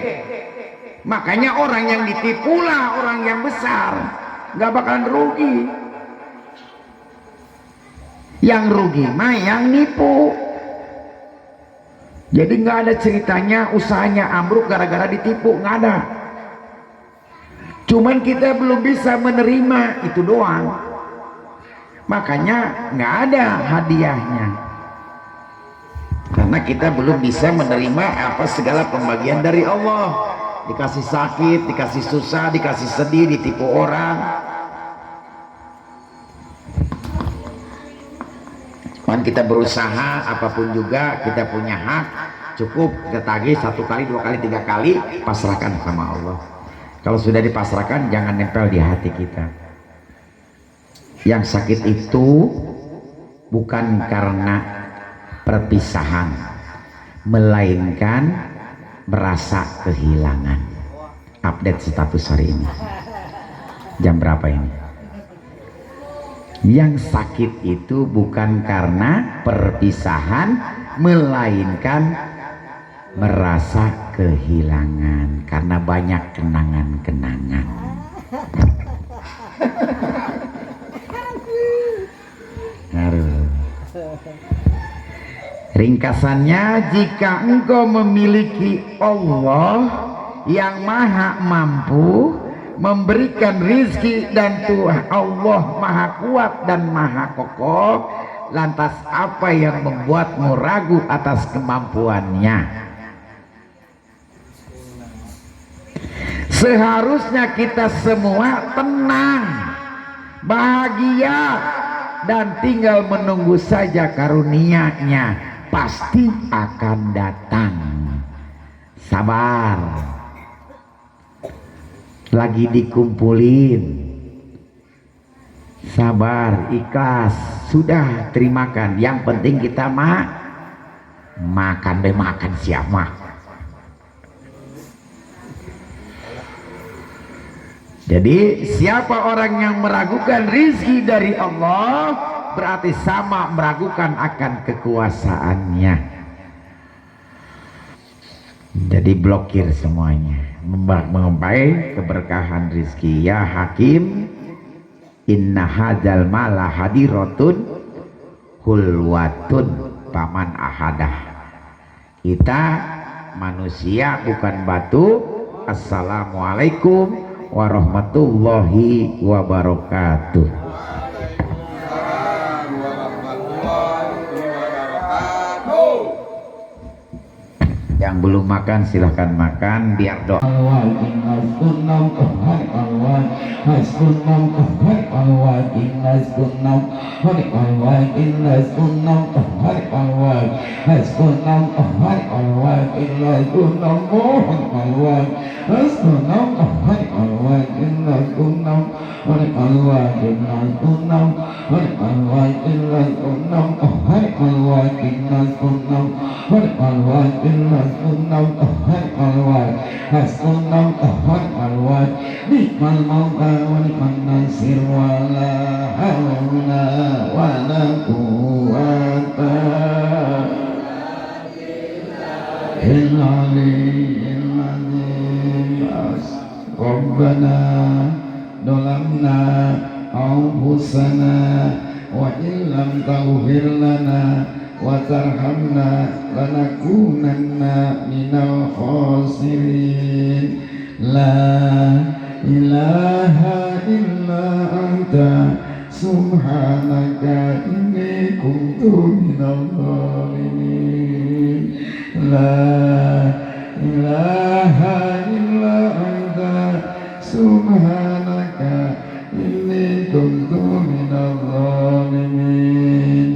Makanya orang yang ditipulah orang yang besar, nggak bakalan rugi. Yang rugi mah yang nipu. Jadi nggak ada ceritanya usahanya ambruk gara-gara ditipu, nggak ada. Cuman kita belum bisa menerima itu doang. Makanya nggak ada hadiahnya. Karena kita belum bisa menerima apa segala pembagian dari Allah. Dikasih sakit, dikasih susah, dikasih sedih, ditipu orang. Kan kita berusaha apapun juga, kita punya hak, cukup kita tagih 1 kali, 2 kali, 3 kali, pasrahkan sama Allah. Kalau sudah dipasrahkan, jangan nempel di hati kita. Yang sakit itu bukan karena perpisahan, melainkan merasa kehilangan. Update status hari ini. Jam berapa ini? Yang sakit itu bukan karena perpisahan, melainkan merasa kehilangan karena banyak kenangan-kenangan. Ringkasannya, jika engkau memiliki Allah yang maha mampu memberikan rizki dan Tuhan Allah maha kuat dan maha kokoh, lantas apa yang membuatmu ragu atas kemampuannya? Seharusnya kita semua tenang, bahagia, dan tinggal menunggu saja karunia-Nya, pasti akan datang. Sabar, lagi dikumpulin, sabar, ikhlas, sudah terimakan. Yang penting kita makan deh, makan siap mah. Jadi siapa orang yang meragukan rizki dari Allah, berarti sama meragukan akan kekuasaannya. Jadi blokir semuanya, mengempai keberkahan rizki. Ya Hakim, inna hadzal mala hadiratun hulwatun paman ahadah. Kita manusia bukan batu. Assalamualaikum warahmatullahi wabarakatuh. Yang yang belum makan silahkan makan biar doa. Rabbana dolamna anfusana wa illam taghfir lana wa tarhamna lanakunanna minal khasirin. La ilaha illa anta subhanaka inni kuntu minal zalimin. La ilaha illa anta subhanaka inni kuntu minal zalimin.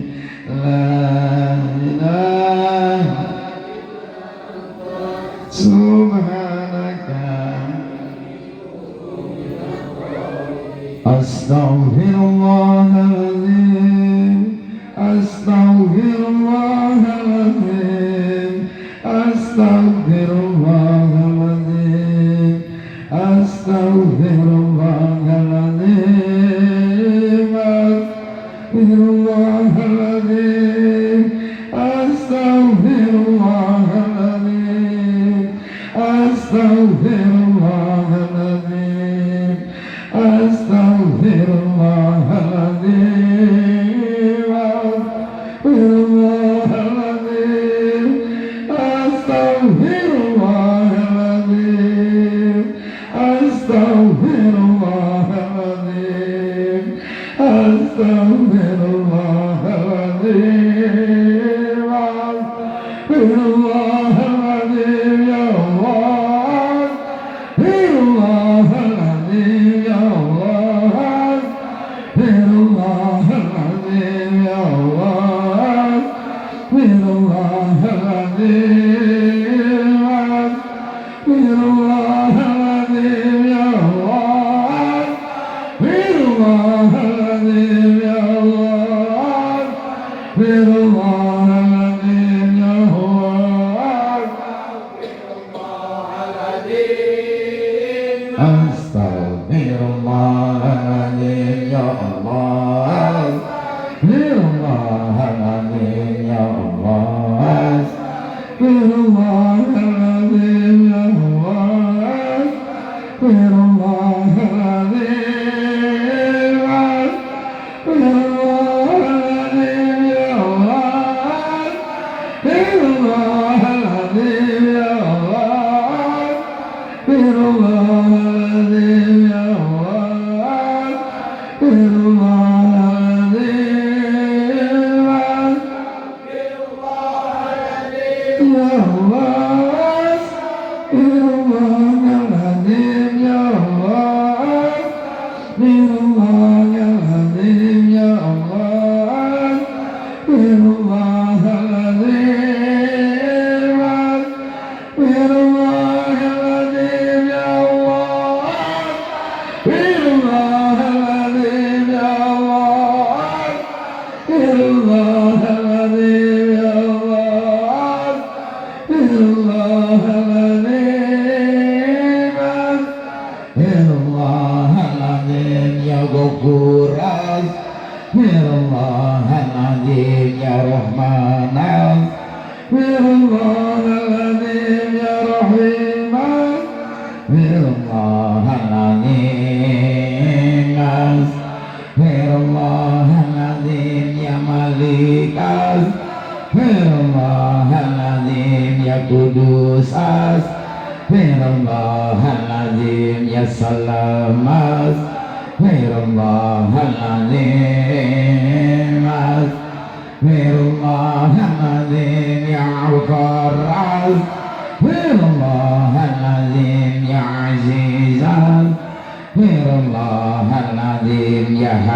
La ilaha subhanaka astaghfirullahaladzim, astaghfirullahaladzim, astaghfirullahaladzim, astaghfirullahaladzim, astaghfirullahaladzim, astaghfirullahaladzim, astaghfirullahaladzim, astaghfirullahaladzim, astaghfirullahaladzim, astaghfirullahaladzim, astaghfirullahaladzim, astaghfirullahaladzim, astaghfirullahaladzim, ya Allah, astaghfirullahaladzim, ya Allah, astaghfirullahaladzim, ya Allah, astaghfirullahaladzim, astaghfirullahaladzim, ya Allah, astaghfirullahaladzim, ya Allah, astaghfirullahaladzim, ya Allah, astaghfirullahaladzim, ya Allah, astaghfirullahaladzim, ya Allah, astaghfirullahaladzim, ya Allah, astaghfirullahaladzim, astaghfirullahaladzim, ya Allah, astaghfirullahaladzim, ya Allah, astaghfirullahaladzim, ya Allah, astaghfirullahaladzim, ya Allah, astaghfirullahaladzim, ya Allah, astaghfirullahaladzim, ya Allah, astaghfirullahaladzim, astaghfirullahaladzim, ya Allah, astaghfirullahaladzim, ya Allah, astaghfirullahaladzim, ya Allah, astaghfirullahaladzim, ya Ghafur, astaghfirullahaladzim, ya Rahman, astaghfirullahaladzim, ya Rahim, astaghfirullahaladzim, astaghfirullahaladzim, ya Malik, astaghfirullahaladzim, ya Kudus, astaghfirullahaladzim, ya Salam, astaghfirullahaladzim, astaghfirullahaladzim, ya Ghafar,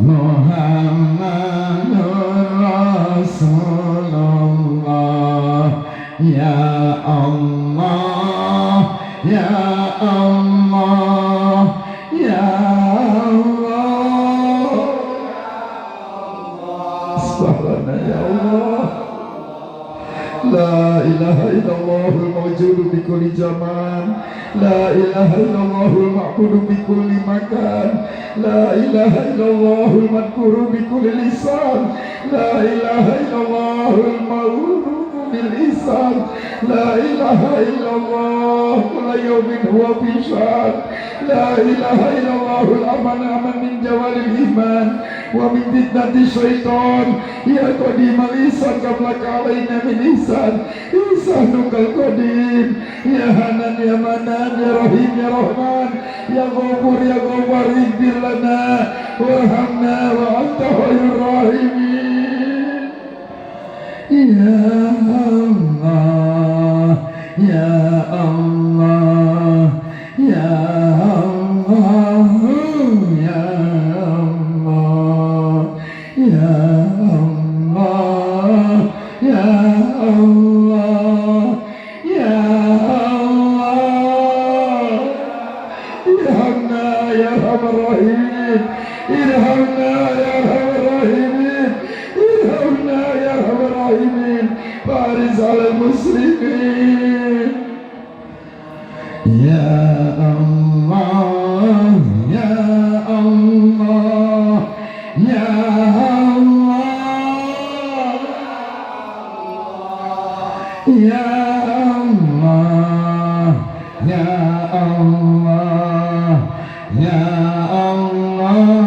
Muhammadur Rasulullah. Ya Allah, Ya Allah, Ya Allah. Subhanallah ya Allah. La ilaha illallahul mawjudu bi kulli zaman. La ilaha illallahul ma'budu bi kulli makan. La ilaha illallahul madhkuru bi kulli lisan. La ilaha illallahul ma'budu bil ihsan. La ilaha illallah kulla yawmin huwa fi shan. La ilaha illallahul aman min jawalil iman wa min fitnati syaitan. Ya qadimal ihsan qabla alaina min ihsan. Ihsanukal qadim. Ya hanan ya manan ya rahim ya rahman ya ghafur ya ghafar ighfir lana warhamna wa anta khairur rahimin. Ya Allah, Ya Allah, Ya Allah, Ya Allah, Ya Allah, Ya Allah, Ya Allah. Irhamna ya Arhamar Rahimin. Irhamna ya Arhamar Rahimin. Irhamna ya Arhamar Rahimin. Baris alal muslimin. Ya Allah, Ya Allah, Ya Allah, Ya Allah, Ya Allah, Ya Allah, Ya Allah.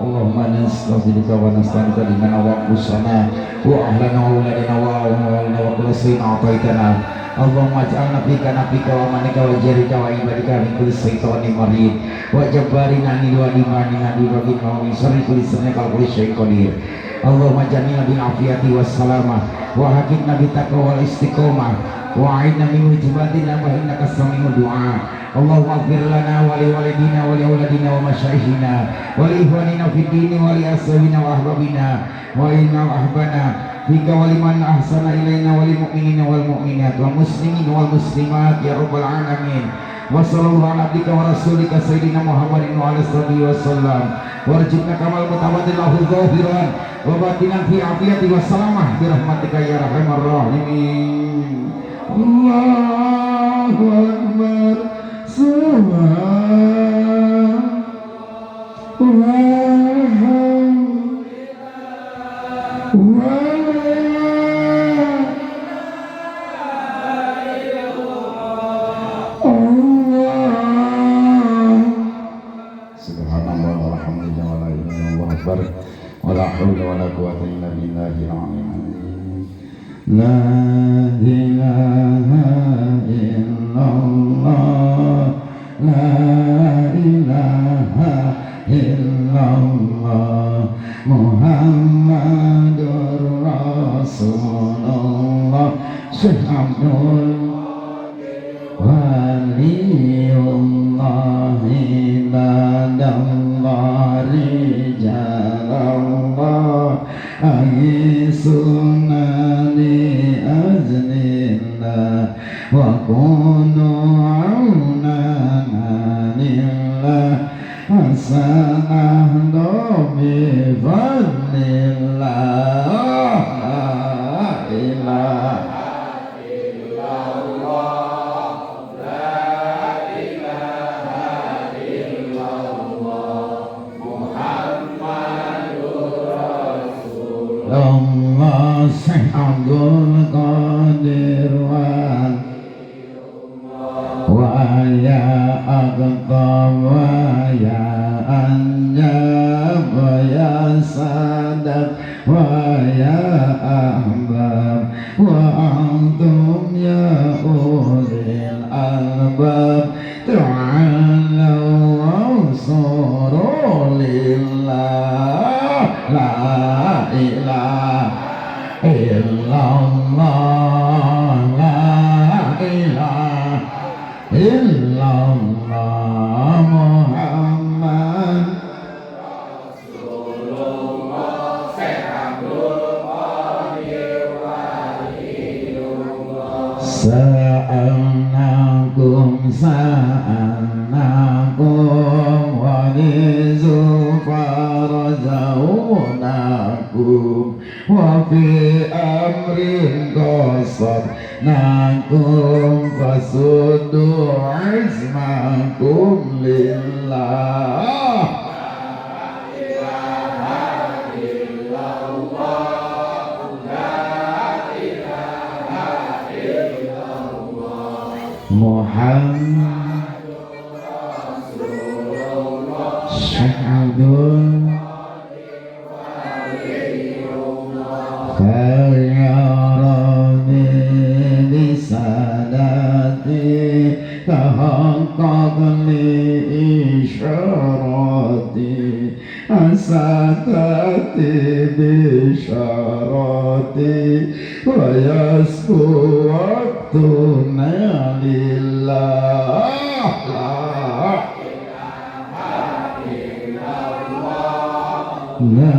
Allahumma nastaghfiruka wa nastaghfiruka liman awaqusana wa ahlana wa auladana wa awalana wa kulasina ataitana. Allahumma ij'alna fika nabika wa manika wa jarika wa ibadika min kulli syaitanin marid wa jabbarina anil wa limanina di bagi wa min syarri kulli syai'in kulli syai'in qadir. Allahumma jami'na bil afiyati was salamah wa hakimna bit taqwa wal istiqomah wa a'inna min wijibatina wa innaka sami'ud du'a. Allahumma ighfir lana wa li walidina wa li auladina wa masyayikhina wa li ikhwanina fid dini wa li ashabina wa ahbabina wa inna ahbana bika wa liman ahsana ilaina wa lil mu'minina wal mu'minat wal muslimin wal muslimat ya rabbal alamin. Wa sallallahu ala abdika wa rasulika sayyidina Muhammadin wa ala alihi wasallam warjibna kamal mutawaddil lahu zahiran wa batinan fi afiyati wa salamah bi rahmatika ya arhamar rahimin. Allahu akbar. Subhanallah walhamdulillah wa la ilaha illallah akbar wa la haula wa la quwwata illa billahil aliyyil la ilaha illallah la ilaha illallah Muhammadur Rasulullah Syekh Abdul Waliyullah ibadallah rijalallah agisuna li ajlillah wa kunu aunana lillah hasanah dobi fadlillah la ilaha Allah Syekh Abdul Qadir wa ya aqtab wa ya anjab wa ya sadaq wa ya ahbab sa'alnakum wa farajaunakum wa fi amrin qasadnakum fasuddu izmakum lillah. Muhammad Syahadun Khayyarani Bisadati Tahaqqaqni Isyarati Asatati Bisyarati Wa yasku waktuna lillah. La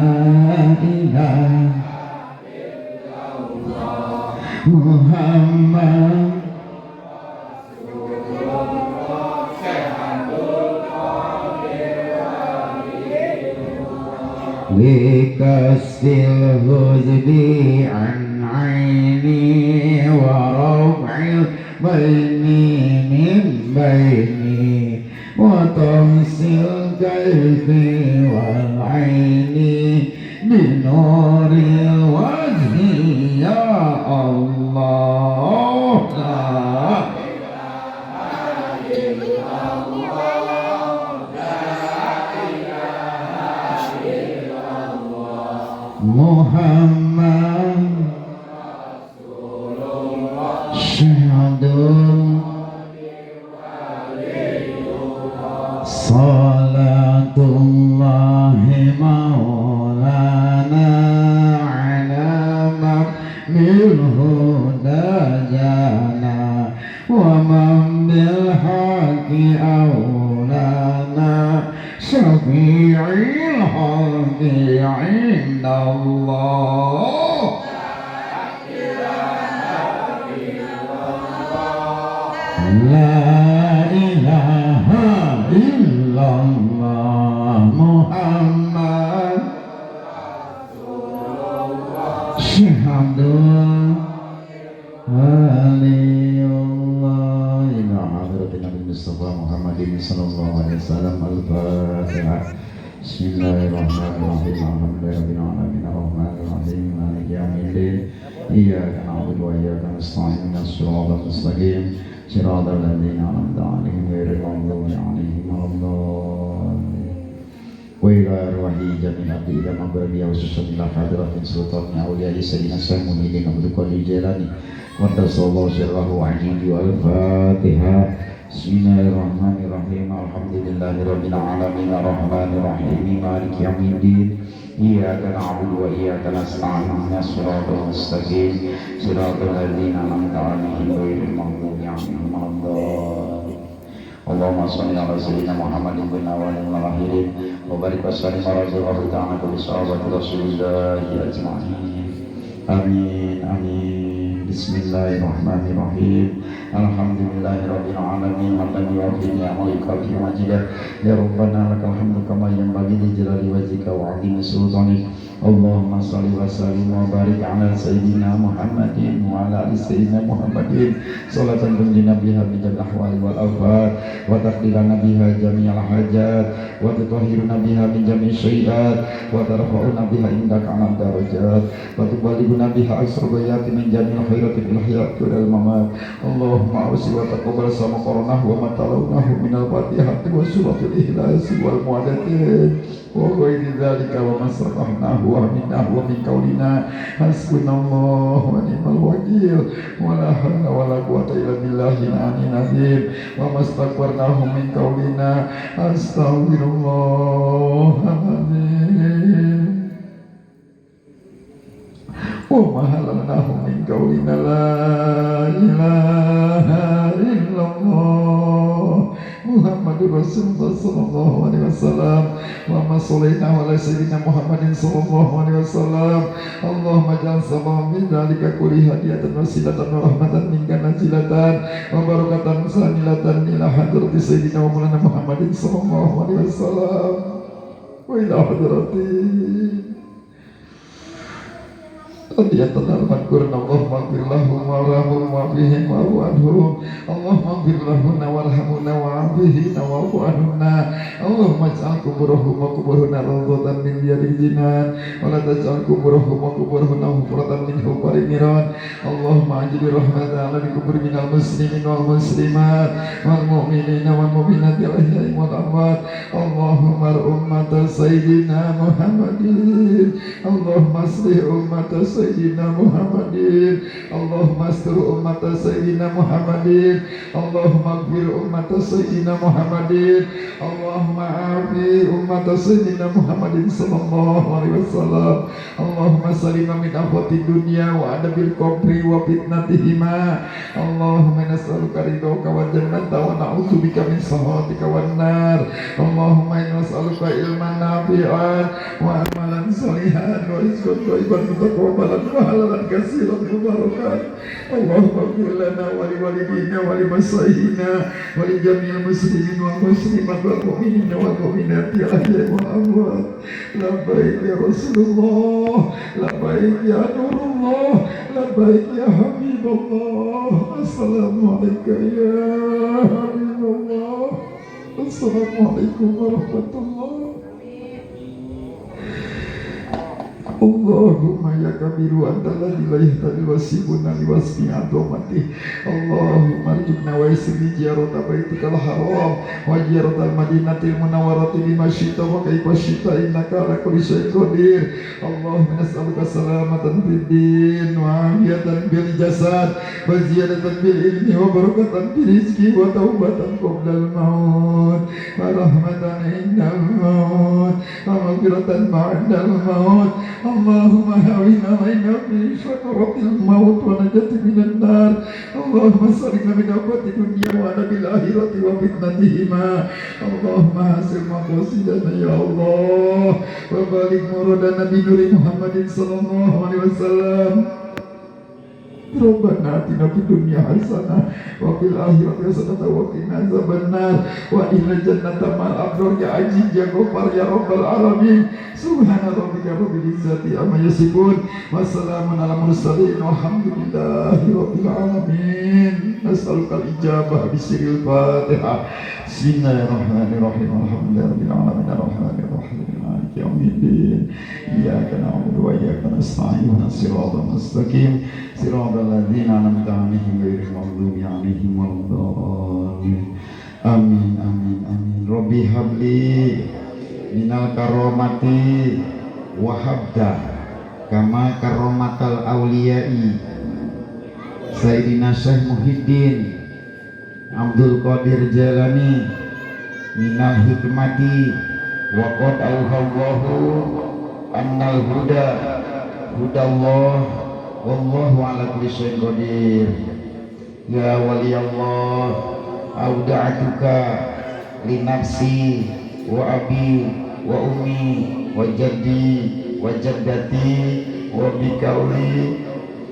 ilaha Muhammad Bikasil huzbi an aini wa raf'il baini min baini wa tamsil kaifi wal aini binuril wajhi ya Allah. Muhammad Syahadun Salatullahi maulana ala mil huda jana wa man bil haqi aulana syafi'il haqi indallah. La ilaha illallah Muhammad Syahadun waliyullah ila hadratin Nabi Mustafa Muhammadin sallallahu alaihi wasallam. Al-Fatihah. Bismillahirrahmanirrahim. Alhamdulillahirabbil alamin arrahmanir rahim maliki yaumiddin. Iyyaka na'budu wa iyyaka nasta'in ihdinas siratal mustaqim siratal ladzina an'amta 'alaihim ghairil maghdubi 'alaihim waladdallin. Wa ila arwahi jami'il abdi ila maghribi wa sunnah hadratin sultan awliya sayyidina Sayyidina Abdul Qadir Jilani wa sallallahu sirrahu ajibi wal Fatihah. Bismillahirrahmanirrahim. Alhamdulillahirabbil alamin arrahmanir rahim maliki yaumiddin. Iyyaka na'budu wa iyyaka nasta'in ihdinas siratal mustaqim siratal ladzina an'amta 'alaihim ghairil maghdubi 'alaihim waladdallin. Allahumma shalli ala sayyidina Muhammadin bin awwalil akhirin wa barik wa sallim ala ta'ala kulli sahabati rasulillahi ajma'in. Amin amin. Bismillahirrahmanirrahim. Alhamdulillahirabbil alamin hamdan yuwafi ni'amahu yukafi majidah. Ya Rabbana lakal hamdu kama yanbaghi li jalali wajhika wa 'azimi sultanik. Allahumma shalli wa sallim wa barik ala sayyidina Muhammadin wa ala ali sayyidina Muhammadin salatan tunjina biha min ahwali wal afat wa taqdirana biha jami'al hajat wa tutahhiruna biha min jami'i syai'at wa tarfa'una biha indaka 'ala darajat wa tuballighuna biha asrabiyati min jami'il khairati fil hayati wal mamat. Allahumma awsi wa taqabbal sama qaranahu wa matalawnahu minal fatihati wa suratul ikhlas wal mu'adatin wa ghairi dzalika wa masrahnahu wa minnahu wa min qaulina hasbunallahu wa ni'mal wakil wa la hawla wa la quwwata illa billahil aliyyil azim wa mastakbarnahu min qaulina astaghfirullahaladzim wa mahalalnahu min qaulina la ilaha illallah Muhammad Muhammadur Rasulullah sallallahu alaihi wasallam. Allahumma sholli ala sayyidina Muhammadin sallallahu alaihi wasallam. Allahumma ja'al sabab min dzalika kulli hadiyatan wasilatan wa rahmatan minka nazilatan wa barakatan sanilatan ila hadrati sayyidina wa maulana Muhammadin sallallahu alaihi wasallam wa ila hadrati Adiyatan al-maghfirun Allahumma gfir lahum warhamhum wa'afihim wa'fu anhum Allahumma gfir lahunna warhamhunna wa'afihim wa'fu anhunna Allahumma ij'al kuburahum wa kuburahunna rawdatan min riyadil jinan wa la taj'al kuburahum wa kuburahunna hufratan min hufarin niran Allahumma ajli rahmatan ala kubur minal muslimin wal muslimat wal mu'minina wal mu'minati al-ahya'i wal amwat Allahumma ummata sayyidina Muhammadin Allahumma aslih ummata Sayyidina Muhammadin Allahumma astur ummata Sayyidina Muhammadin Allahumma gfir ummata Sayyidina Muhammadin Allahumma afi ummata Sayyidina Muhammadin sallallahu alaihi wasallam Allahumma salima min afati dunya wa adabil qabri wa fitnatihima Allahumma nas'aluka ridhoka wa jannata wa na'udzubika min sakhatika wan nar Allahumma nas'aluka ilman nafi'an wa amalan salihan wa rizqan thayyiban mutaqabbalan pahalan kasiran mubarakan Allahumma ighfir lana wa li walidina wa li masyayina wa li jami'il muslimin wal muslimat wal mu'minina wal mu'minat ya ahya wa amwat labbaik ya Rasulullah labbaik ya Nurullah labbaik ya Habibullah assalamualaikum ya Habibullah assalamualaikum warahmatullahi Allahumma ya kabiru anta alladhi la yahtadi wasibuna liwasfi adomati Allahumma arjukna wa isri ziyarata baitikal haram wa ziyaratal madinatil munawwarati lima syita wa kaifa syita innaka ala kulli syai'in qadir Allahumma nas'aluka salamatan fid din wa afiyatan bil jasad wa ziyadatan bil ilmi wa barakatan fil rizqi wa taubatan qoblal maut wa rahmatan indal maut wa maghfiratan ba'dal maut Allahumma hawina maina fi syakaratil maut wa najati minan nar Allahumma salina min afati dunya wa adabil akhirati wa fitnatihima Allahumma hasil maqasidana ya Allah wa balik muradana bi nuri Muhammadin sallallahu alaihi wasallam Rabbana atina fid dunya hasanah wa fil akhirati hasanah wa qina adzabannar wa ila jannata ma'al abrar ya aziz ya ghafar ya rabbal alamin subhana rabbika rabbil izzati amma yasifun wa salamun ala mursalin walhamdulillahi rabbil alamin nas'aluka al-ijabah bisiril fatihah bismillahirrahmanirrahim alhamdulillahi rabbil alamin arrahmanir rahim maliki yaumiddin iyyaka na'budu wa iyyaka nasta'in ihdinas siratal mustaqim siratal ladzina an'amta 'alaihim ghairil maghdubi 'alaihim waladdallin amin amin amin rabbi habli minal karomati wahabda kama karomatal awliyai Sayyidina Syekh Muhyiddin Abdul Qadir Jalani minal hikmati wa qad auhallahu annal huda hudallah wallahu ala kulli syai'in qadir ya waliyallah auda'atuka li nafsi wa abi wa ummi wa jaddi wa jaddati wa bikauli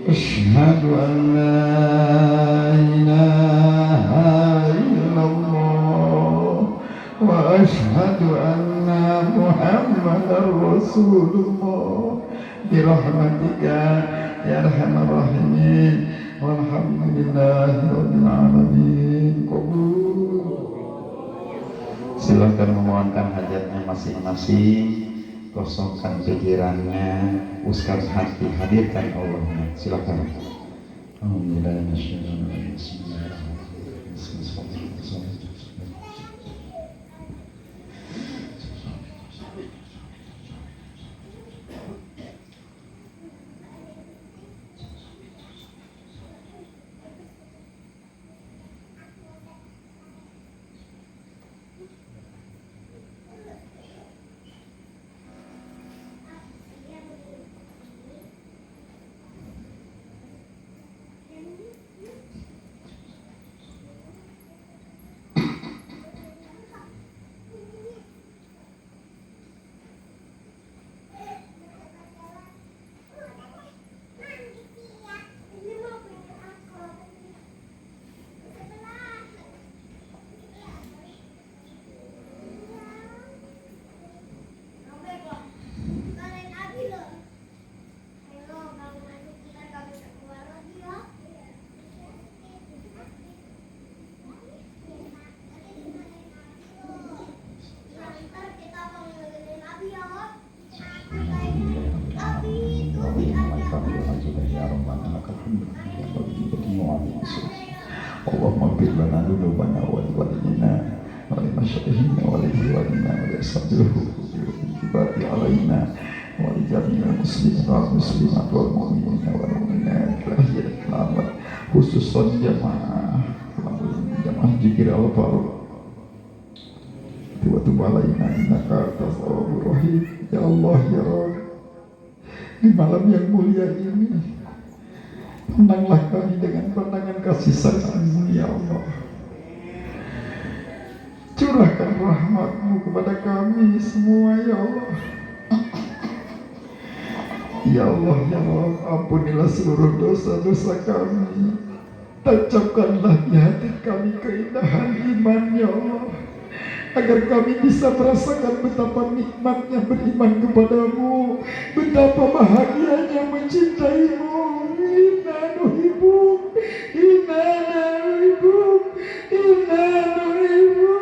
asyhadu an la ilaha illallah wa asyhadu anna muhammadar rasulullah birahmatika ya arhamar rahimin walhamdulillahi rabbil alamin qabul. Silakan memohonkan hajatnya masing-masing, kosongkan pikirannya, uskan hati, hadirkan Allahnya. Silakan. Alhamdulillah. ya rabbana lakal hamdu ya rabbi wa Allahumma ighfir lana dhunubana wa li walidina wa li masyayikhina wa li ikhwanina wa li ashabihi kibati alaina wa li jami'il muslimin wal muslimat wal mu'minina wal mu'minat khususan jamaah zikir al-Faruq tiba-tiba alaina innaka tawwabur rahim ya Allah ya Rabb di malam yang mulia ini pandanglah kami dengan pandangan kasih sayang-Mu ya Allah, curahkan rahmat-Mu kepada kami semua ya Allah. Ya Allah ya Allah, ampunilah seluruh dosa-dosa kami, tancapkanlah di hati kami keindahan iman ya Allah, agar kami bisa merasakan betapa nikmatnya beriman kepadamu, betapa bahagianya mencintai-Mu. Inna nuhibbu, inna nuhibbu, inna nuhibbu.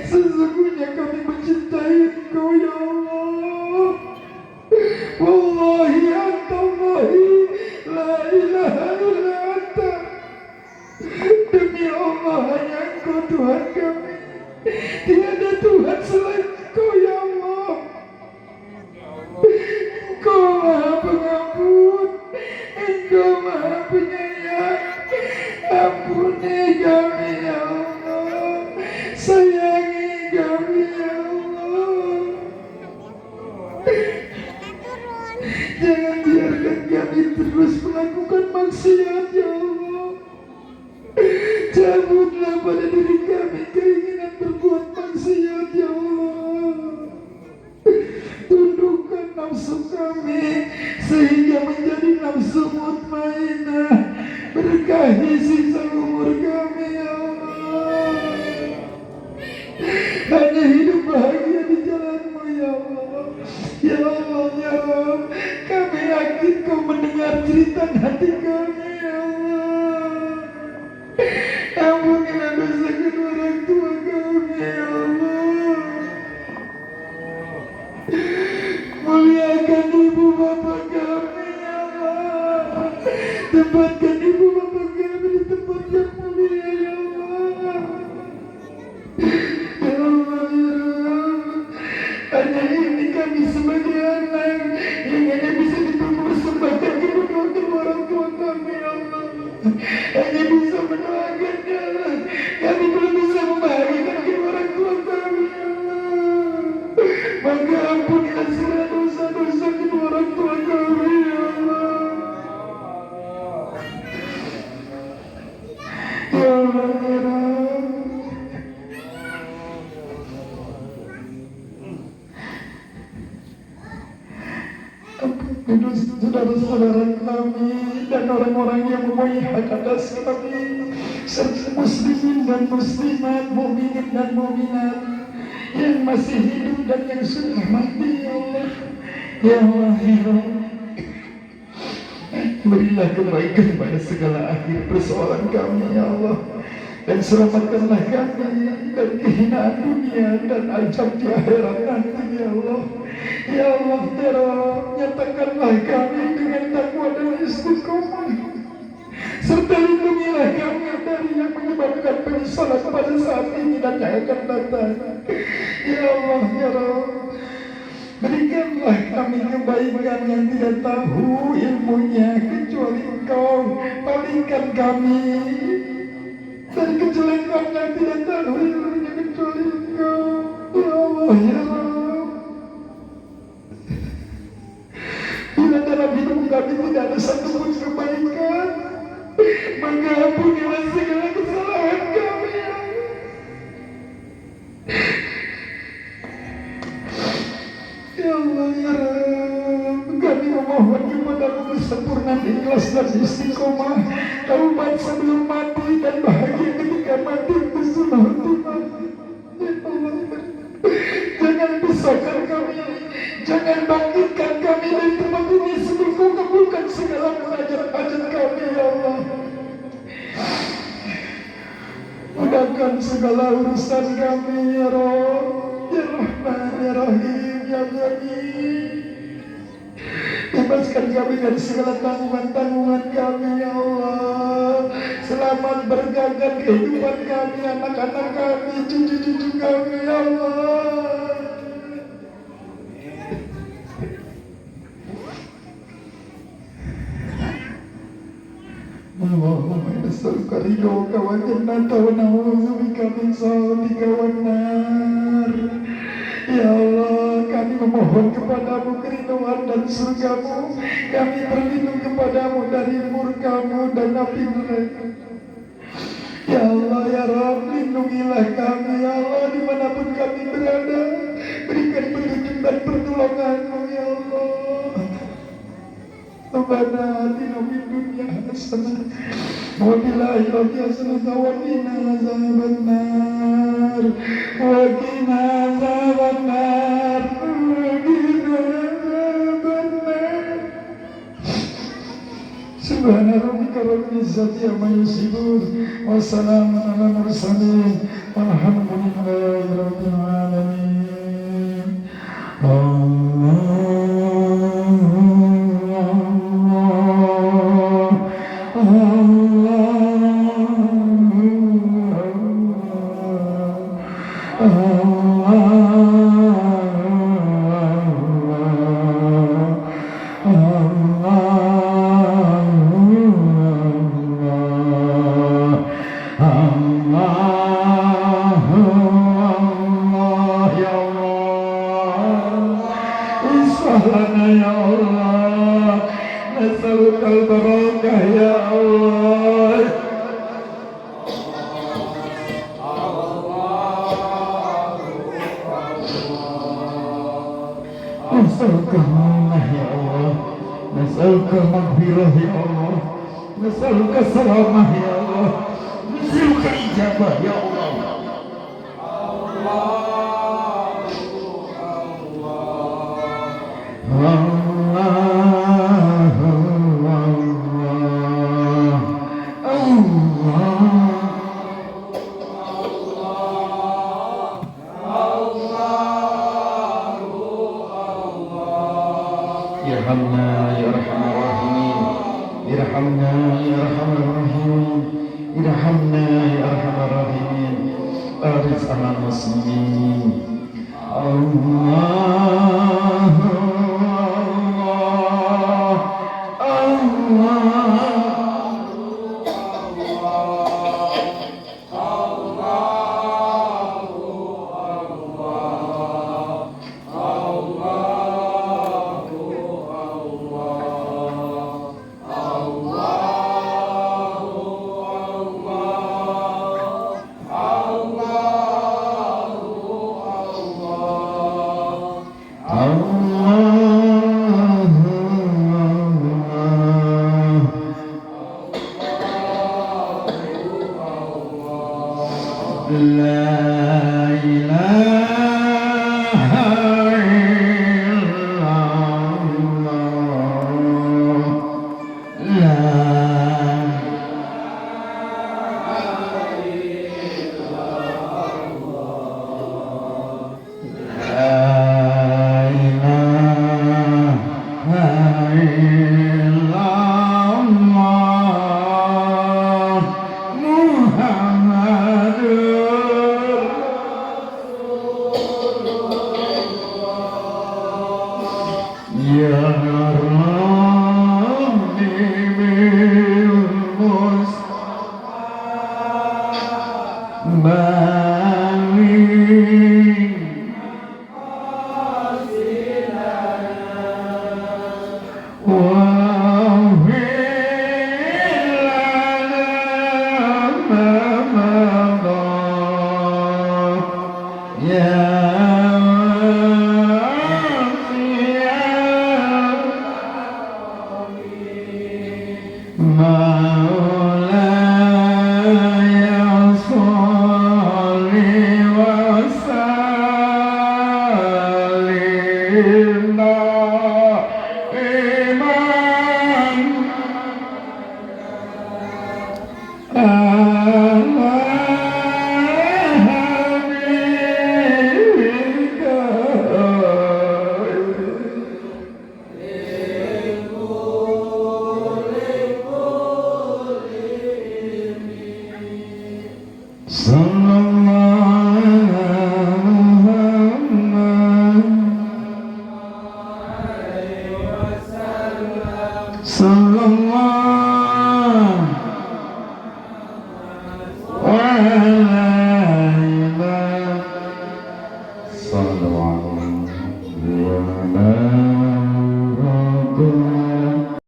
Sesungguhnya kami mencintai Engkau ya Allah. Wallahi anta Allahi, la ilaha illa anta. Demi Allah hanya Engkau Tuhan kami, tiada Tuhan selain Engkau ya Allah. Engkau Maha Pengampun, Engkau Maha Penyayang. Ampuni kami ya Allah, sayangi kami ya Allah. Jangan biarkan kami terus melakukan maksiat ya Allah. Cabutlah pada diri kami keinginan berbuat maksiat ya Allah. Tundukkan nafsu kami sehingga menjadi nafsu mutmainah. Berkahi sisa umur kami ya Allah. Hanya hidup bahagia di jalan-Mu ya Allah. Ya Allah ya Allah, kami yakin Kau mendengar cerita hati kami ya Allah. Ampunilah dosa kedua orang tua kami ya Allah. Muliakan ibu bapa kami ya Allah. Tempatkan ibu bapa kami di tempat yang mulia ya Allah. Ya Allah ya Allah, hanya ini kami sebagai anak yang hanya bisa dipersembahkan kepada orang tua kami ya Allah. Hanya bisa mendoakannya, kami belum bisa membahagiakan kedua orang tua kami ya Allah. Maka ampunilah segala dosa-dosa kedua orang tua kami ya Allah. Ya Allah ya Allah, ampuni saudara-saudara kami dan orang-orang yang mempunyai hak atas kami, serta muslimin dan muslimat, mukminin dan mukminat yang masih hidup dan yang sudah mati ya Allah. Ya Allah ya Allah, berilah kebaikan pada segala akhir persoalan kami ya Allah, dan selamatkanlah kami dari kehinaan dunia dan azab di akhirat nanti ya Allah. Ya Allah ya Allah, nyatakanlah kami dengan takwa dan istiqomah, serta lindungilah kami dari yang menyebabkan penyesalan pada saat ini dan yang akan datang. Ya Allah ya Allah, berikanlah kami kebaikan yang tidak tahu ilmunya kecuali Engkau. Palingkan kami dari kejelekan yang tidak tahu ilmunya kecuali Engkau. Ya Allah ya Allah, bila dalam hidup kami tidak ada satupun kebaikan, maka ampunilah segala kesalahan kami ya Allah. Ya Allah ya Rabb, kami memohon kepadamu kesempurnaan ikhlas dan istiqomah, taubat sebelum mati dan bahagia ketika mati bersunnah khotimah. Ya Allah, jangan pisahkan kami, jangan bangkitkan kami dari tempat ini sebelum Kau kabulkan segala hajat-hajat kami ya Allah. Mudahkan segala urusan kami ya Rabb, ya Rahman ya Rahim ya Ghani. Ya bebaskan kami dari segala tanggungan-tanggungan kami ya Allah. Selamat berjaga kehidupan kami, anak-anak kami, cucu-cucu kami ya Allah. Allahumma nas'aluka ridhoka wa jannata wa na'udzubika min sakhatika wan nar. Ya Allah, kami memohon kepadamu keridhaan dan surgamu. Kami berlindung kepadamu dari murkamu dan api neraka. Ya Allah, ya Rabb, lindungilah kami ya Allah dimanapun kami berada. Berikan petunjuk dan pertolonganmu ya Allah. Rabbana atina fid dunya hasanah wa fil akhirati hasanah wa qina azabannar wa qina azabannar wa qina azabannar. Subhana rabbika rabbil izzati amma yasifun wa salamun alal mursalin walhamdulillahi rabbil alamin. Nasalukah ya Allah, nasalukah maghfirah ya Allah, nasalukah salamah ya Allah, nasalukah ijabah ya Allah. Irhamna ya arhamar rahimin, irhamna ya arhamar rahimin, irhamna ya arhamar rahimin. Aris amal muslimin. Allah, Allah, La ilaha illallah, la sallallahu